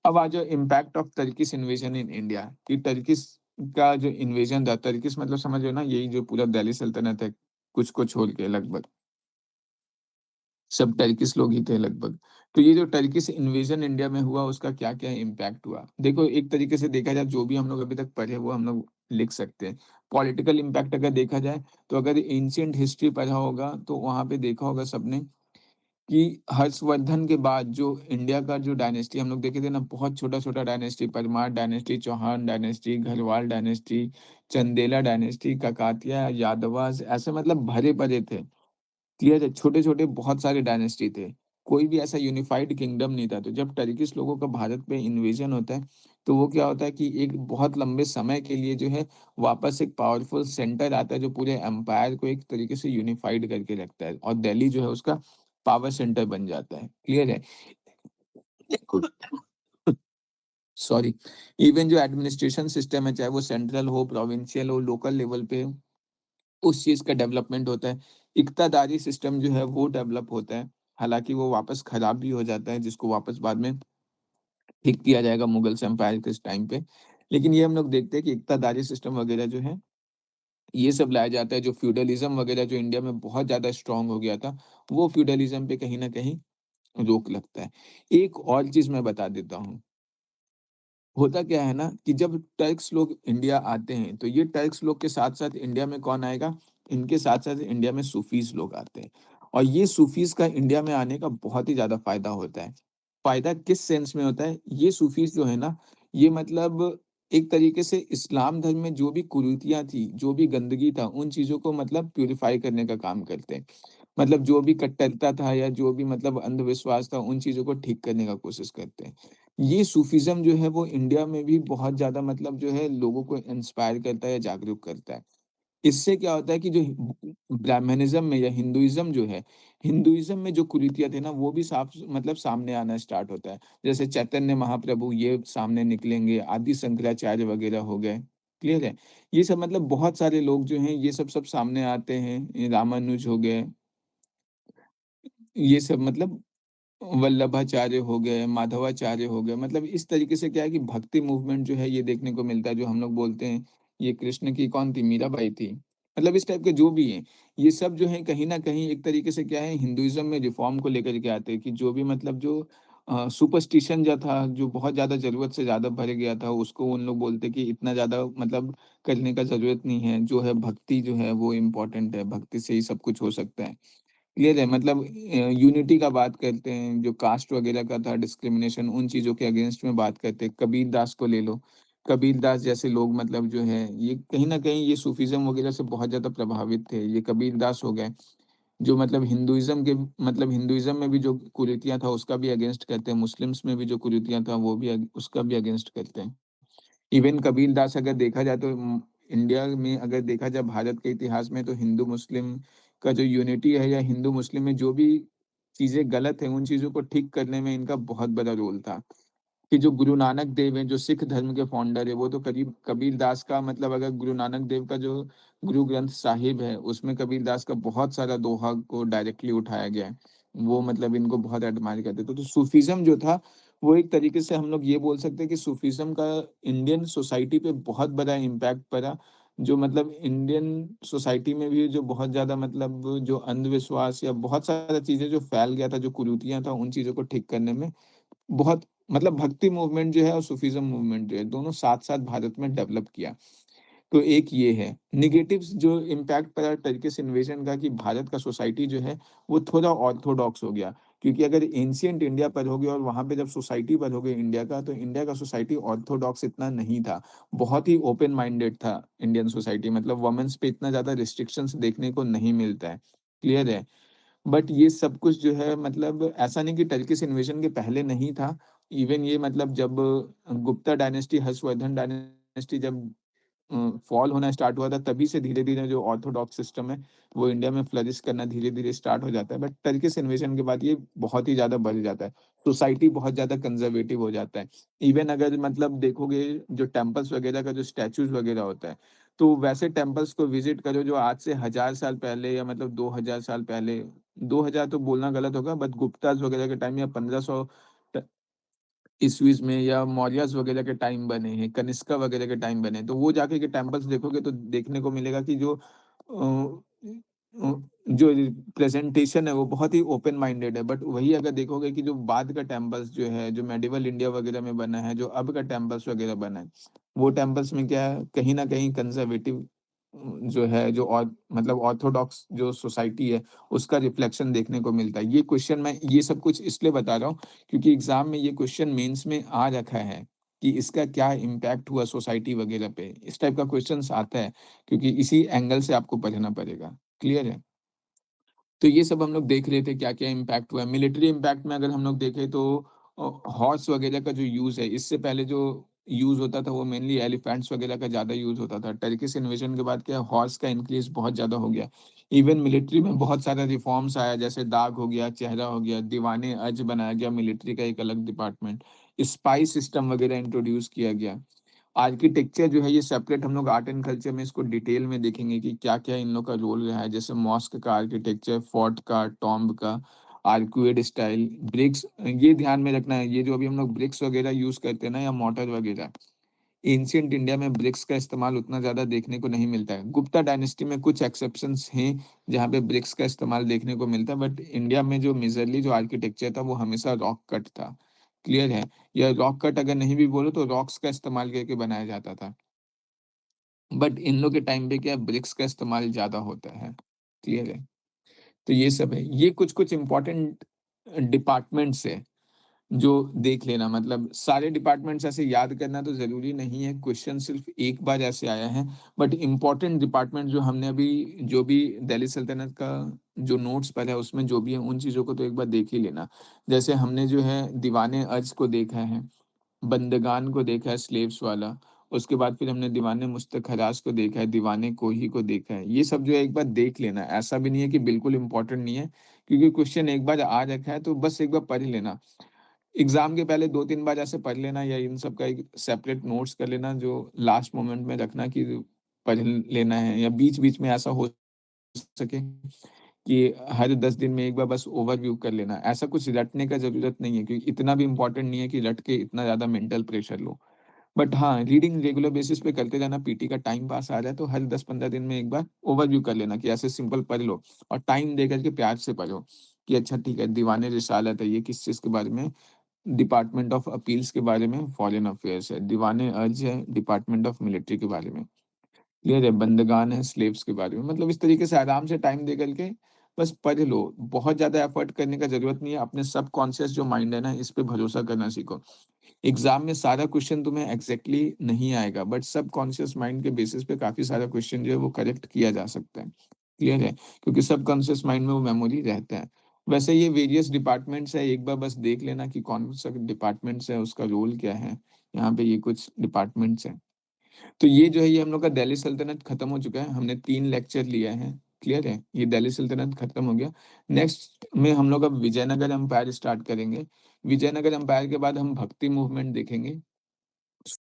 अब आ जाओ impact of Turkish invasion in India कि टर्किश का जो इन्वेजन था, टर्किश मतलब समझ रहे हो ना यही जो पूरा दिल्ली सल्तनत है, कुछ को छोड़ के लगभग। सब टर्किश लोग ही थे लगभग। तो ये जो टर्किश इन्वेज़न इंडिया में हुआ उसका क्या-क्या इम्पैक्ट हुआ? देखो एक तरीके से देखा जाए जो भी हम लोग अभी तक पढ़े वो हम लोग लिख सकते हैं। पॉलिटिकल इम्पैक्ट अगर देखा जाए तो अगर एंशिएंट हिस्ट्री पढ़ा होगा तो वहाँ पे देखा होगा सबने कि हर्षवर्धन के बाद जो इंडिया का जो डायनेस्टी हम लोग देखे थे ना बहुत छोटा-छोटा dynasty, Parmar dynasty, Chauhan dynasty, Garhwal dynasty, Chandela dynasty, Kakatiya, Yadavas ऐसे मतलब भरे पड़े थे। क्लियर है, छोटे-छोटे बहुत सारे डायनेस्टी थे। कोई भी ऐसा यूनिफाइड किंगडम नहीं था। तो जब टर्किश लोगों का भारत पे इन्वेज़न होता है, तो वो क्या होता है कि एक बहुत लंबे समय के लिए जो है वापस एक पावरफुल सेंटर आता है जो पूरे एम्पायर को एक तरीके से यूनिफाइड करके रखता है और दिल्ली जो है उसका पावर सेंटर बन जाता है। क्लियर है? सॉरी। इवन जो एडमिनिस्ट्रेशन सिस्टम है चाहे वो सेंट्रल हो, प्रोविंशियल हो, लोकल लेवल पे हो, उस चीज़ का डेवलपमेंट होता है। इक्तादारी सिस्टम जो है वो डेवलप होता है। हालाँकि वो वापस खराब भी हो जाता है जिसको वापस बाद में ठीक किया जाएगा मुगल्स एम्पायर के इस टाइम पे। लेकिन ये हम लोग देखते हैं कि इक्तादारी सिस्टम वग़ैरह जो है, ये सब लाया जाता है जो फ्यूडलिज़्म वग़ैरह जो इंडिया में बहुत ज़्यादा स्ट्रॉन्ग हो गया था, वो फ्यूडलिज़्म पे कहीं न कहीं रोक लगता है। एक और चीज़ मैं बता देता हूँ। होता क्या है ना कि जब टर्क्स लोग इंडिया आते हैं, तो ये टर्क्स लोग के साथ-साथ इंडिया में कौन आएगा? इनके साथ-साथ इंडिया में सूफ़ीज़ लोग आते हैं और ये सूफ़ीज़ का इंडिया में आने का बहुत ही ज़्यादा फ़ायदा होता है। फ़ायदा किस सेंस में होता है? ये सूफ़ीज़ जो है ना, ये मतलब एक तरीके से इस्लाम धर्म में जो भी कुरीतियाँ थी, जो भी गंदगी था, उन चीज़ों को मतलब प्यूरिफ़ाई करने का काम करते हैं। मतलब जो भी कट्टरता था या जो भी मतलब अंधविश्वास था, उन चीज़ों को ठीक करने का कोशिश करते हैं। ये सूफ़ीज़्म जो है वो इंडिया में भी बहुत ज़्यादा मतलब जो है लोगों को इंस्पायर करता है या जागरूक करता है। इससे क्या होता है कि जो ब्राह्मणिज़्म में या हिंदुइज़्म जो है, हिंदुइज़्म में जो कुरीतियाँ थी ना वो भी साफ मतलब सामने आना स्टार्ट होता है। जैसे चैतन्य महाप्रभु ये सामने निकलेंगे, आदि शंकराचार्य वग़ैरह हो गए, क्लियर है? ये सब मतलब बहुत सारे लोग जो हैं ये सब सामने आते हैं, ये रामानुज हो गए, ये सब मतलब वल्लभाचार्य हो गए, माधवाचार्य हो गए, मतलब इस तरीके से क्या है कि भक्ति मूवमेंट जो है ये देखने को मिलता है, जो हम लोग बोलते हैं ये कृष्ण की कौन थी, मीराबाई थी। मतलब इस टाइप के जो भी हैं, ये सब जो है कहीं न कहीं एक तरीके से क्या है हिंदुइज़्म में रिफ़ॉर्म को लेकर के आते हैं कि जो भी मतलब जो सुपरस्टिशन जो था, जो बहुत ज़्यादा ज़रूरत से ज़्यादा भर गया था, उसको उन लोग बोलते कि इतना ज़्यादा मतलब करने का ज़रूरत नहीं है। जो है भक्ति जो है वो इम्पोर्टेंट है, भक्ति से ही सब कुछ हो सकता है। क्लियर है मतलब यूनिटी का बात करते हैं, जो कास्ट वगैरह का था डिस्क्रिमिनेशन उन चीज़ों के अगेंस्ट में बात करते हैं। कबीर दास को ले लो, कबीर दास जैसे लोग मतलब जो है ये कहीं न कहीं ये सूफ़ीज़्म वगैरह से बहुत ज़्यादा प्रभावित थे। ये कबीर दास हो गए, जो मतलब हिंदुइज़्म के मतलब हिंदुइज़्म में भी जो कुरीतियाँ था उसका भी अगेंस्ट करते हैं, मुस्लिम्स में भी जो कुरीतियाँ था वो भी उसका भी अगेंस्ट करते हैं। इवन कबीर दास अगर देखा जाए तो इंडिया में अगर देखा जाए भारत के इतिहास में तो हिंदू-मुस्लिम का जो यूनिटी है या हिंदू-मुस्लिम में जो भी चीज़ें गलत हैं, उन चीज़ों को ठीक करने में इनका बहुत बड़ा रोल था। कि जो गुरु नानक देव हैं, जो सिख धर्म के फाउंडर हैं, वो तो करीब कबीर दास का मतलब अगर गुरु नानक देव का जो गुरु ग्रंथ साहिब है, उसमें कबीर दास का बहुत सारा दोहा को डायरेक्टली उठाया गया है। वो मतलब इनको बहुत एडमायर करते थे। तो सूफ़ीज़्म जो था, वो एक तरीके से हम लोग ये बोल सकते हैं कि सूफ़ीज़्म का इंडियन सोसाइटी पे बहुत बड़ा इम्पैक्ट पड़ा। जो मतलब इंडियन सोसाइटी में भी जो बहुत ज़्यादा मतलब जो अंधविश्वास या बहुत सारा चीज़ें जो फैल गया था, जो कुरीतियाँ था, उन चीज़ों को ठीक करने में बहुत मतलब भक्ति मूवमेंट जो है और सूफ़ीज़्म मूवमेंट जो है, दोनों साथ-साथ भारत में डेवलप किया। तो एक ये है। नेगेटिव्स जो इम्पैक्ट पड़ा टर्किश इन्वेज़न का कि भारत का सोसाइटी जो है, वो थोड़ा ऑर्थोडॉक्स हो गया। क्योंकि अगर एंशिएंट इंडिया पढ़ोगे और वहाँ पे जब सोसाइटी पढ़ोगे इंडिया का, तो इंडिया का सोसाइटी ऑर्थोडॉक्स इतना नहीं था। बहुत ही ओपन माइंडेड था इंडियन सोसाइटी मतलब वुमेन्स पे इतना ज़्यादा रिस्ट्रिक्शंस देखने को नहीं मिलता है। क्लियर है? बट ये सब कुछ जो है मतलब ऐसा नहीं कि टर्किश इन्वेज़न के पहले नहीं था। इवन ये मतलब जब गुप्ता डायनेस्टी, हर्षवर्धन डायनेस्टी जब फॉल होना स्टार्ट हुआ था, तभी से धीरे-धीरे जो ऑर्थोडॉक्स सिस्टम है, वो इंडिया में फ्लरिश करना धीरे-धीरे स्टार्ट हो जाता है। बट टर्किश इन्वेज़न के बाद ये बहुत ही ज़्यादा बढ़ जाता है। सोसाइटी बहुत ज़्यादा कंज़र्वेटिव हो जाता है। इवन अगर मतलब देखोगे जो टेम्पल्स वगैरह का जो स्टैच्यूज़ वगैरह होता है, तो वैसे टेम्पल्स को विज़िट करो जो आज से 1000 साल पहले या मतलब 2000 साल पहले 2000 तो बोलना गलत होगा बट गुप्ताज़ वगैरह के टाइम या 1500 त ईस्वीज़ में या मौर्यस वगैरह के टाइम बने हैं, कनिष्का वगैरह के टाइम बने हैं, तो वो जाके के टेम्पल्स देखोगे तो देखने को मिलेगा कि जो जो प्रेज़ेंटेशन है वो बहुत ही ओपन माइंडेड है। बट वही अगर देखोगे कि जो बाद का टेम्पल्स जो है, जो मेडिएवल इंडिया वगैरह में बना है, जो अब का टेम्पल्स वगैरह बना है, वो टेम्पल्स में क्या है, कहीं न कहीं कंज़र्वेटिव जो है, जो मतलब ऑर्थोडॉक्स जो सोसाइटी है, उसका रिफ्लेक्शन देखने को मिलता है। ये क्वेश्चन मैं ये सब कुछ इसलिए बता रहा हूँ क्योंकि एग्ज़ाम में ये क्वेश्चन मेंस में आ रखा है कि इसका क्या इम्पैक्ट हुआ सोसाइटी वगैरह पे। इस टाइप का क्वेश्चन्स आता है क्योंकि इसी एंगल से आपको पढ़ना पड़ेगा। क्लियर है? तो ये सब हम लोग देख रहे थे क्या-क्या इम्पैक्ट हुआ है। मिलिट्री इम्पैक्ट में अगर हम लोग देखें तो हॉर्स वगैरह का जो यूज़ है, इससे पहले जो यूज़ होता था वो मेनली एलिफेंट्स वगैरह का ज़्यादा यूज़ होता था। टर्किश इन्वेज़न के बाद क्या है हॉर्स का इंक्रीज़ बहुत ज़्यादा हो गया। इवन मिलिट्री में बहुत सारा रिफ़ॉर्म्स आया जैसे दाग हो गया, चेहरा हो गया, दीवान-ए अज बनाया गया मिलिट्री का एक अलग डिपार्टमेंट। स्पाई सिस्टम वगैरह इंट्रोड्यूस किया गया। आर्किटेक्चर जो है ये सेपरेट हम लोग आर्ट एंड कल्चर में इसको डिटेल में देखेंगे कि क्या-क्या इन लोग का रोल रहा है। जैसे मॉस्क का आर्किटेक्चर, फोर्ट का, टॉम्ब का, आर्क्वेड स्टाइल, ब्रिक्स ये ध्यान में रखना है, ये जो अभी हम लोग ब्रिक्स वगैरह यूज़ करते हैं ना या मॉर्टर वगैरह, एंशिएंट इंडिया में ब्रिक्स का इस्तेमाल उतना ज़्यादा देखने को नहीं मिलता है। गुप्ता डायनेस्टी में कुछ एक्सेप्शंस हैं, जहाँ पे ब्रिक्स का इस्तेमाल देखने को मिलता है, बट इंडिया में जो मेजरली जो आर्किटेक्चर था, वो हमेशा रॉक कट था। क्लियर है? या रॉक कट अगर नहीं भी बोलो तो रॉक्स का इस्तेमाल करके बनाया जाता था। बट इन लोग के टाइम पे क्या है ब्रिक्स का इस्तेमाल ज़्यादा होता है। क्लियर है? तो ये सब है। ये कुछ-कुछ इम्पोर्टेंट डिपार्टमेंट्स हैं। जो देख लेना मतलब सारे डिपार्टमेंट्स ऐसे याद करना तो ज़रूरी नहीं है, क्वेश्चन सिर्फ़ एक बार ऐसे आया है, बट इम्पोर्टेंट डिपार्टमेंट जो हमने अभी जो भी दिल्ली सल्तनत का जो नोट्स पढ़ा है, उसमें जो भी है, उन चीज़ों को तो एक बार देख ही लेना। जैसे हमने जो है दीवान-ए-अर्ज़ को देखा है, बंदगान को देखा है स्लेव्स वाला, उसके बाद फिर हमने दीवान-ए-मुस्तखराज को देखा है, दीवान-ए-कोही को देखा है। ये सब जो है एक बार देख लेना, ऐसा भी नहीं है कि बिल्कुल इम्पोर्टेंट नहीं है, क्योंकि क्वेश्चन एक बार आ रखा है तो बस एक बार पढ़ लेना। एग्ज़ाम के पहले 2-3 बार ऐसे पढ़ लेना या इन सब का एक सेपरेट नोट्स कर लेना जो लास्ट मोमेंट में रखना कि पढ़ लेना है या बीच-बीच में ऐसा हो सके कि हर 10 दिन में एक बार बस ओवरव्यू कर लेना। ऐसा कुछ रटने का ज़रूरत नहीं है क्योंकि इतना भी इम्पोर्टेंट नहीं है कि रट के इतना ज़्यादा मेंटल प्रेशर लो। बट हाँ, रीडिंग रेगुलर बेसिस पे करते जाना, पीटी का टाइम पास आ रहा है तो हर 10-15 दिन में एक बार ओवरव्यू कर लेना कि ऐसे सिंपल पढ़ लो और टाइम दे कर के प्यार से पढ़ो कि अच्छा ठीक है, दीवान-ए रिसालत है, ये किस चीज़ के बारे में? डिपार्टमेंट ऑफ अपील्स के बारे में, फॉरेन अफेयर्स है, दीवान-ए-अर्ज है, डिपार्टमेंट ऑफ मिलिट्री के बारे में। क्लियर है, बंदगान है स्लेव्स के बारे में, मतलब इस तरीके से आराम से टाइम दे करके बस पढ़ लो। बहुत ज़्यादा एफर्ट करने का ज़रूरत नहीं है, अपने सबकॉन्शियस जो माइंड है ना, इस पे भरोसा करना सीखो। एग्ज़ाम में सारा क्वेश्चन तुम्हें एग्ज़ैक्टली नहीं आएगा, बट सबकॉन्शियस माइंड के बेसिस पे काफ़ी सारा क्वेश्चन जो है वो करेक्ट किया जा सकता है। क्लियर है? क्योंकि सबकॉन्शियस माइंड में वो मेमोरी रहता है। वैसे ये वेरियस डिपार्टमेंट्स है, एक बार बस देख लेना कि कौन-सा डिपार्टमेंट्स है, उसका रोल क्या है। यहाँ पे ये कुछ डिपार्टमेंट्स हैं। तो ये जो है ये हम लोग का दिल्ली सल्तनत खत्म हो चुका है। हमने 3 लेक्चर लिए हैं, क्लियर है? ये दिल्ली सल्तनत खत्म हो गया। नेक्स्ट में हम लोग अब विजयनगर एम्पायर स्टार्ट करेंगे। विजयनगर एम्पायर के बाद हम भक्ति मूवमेंट देखेंगे।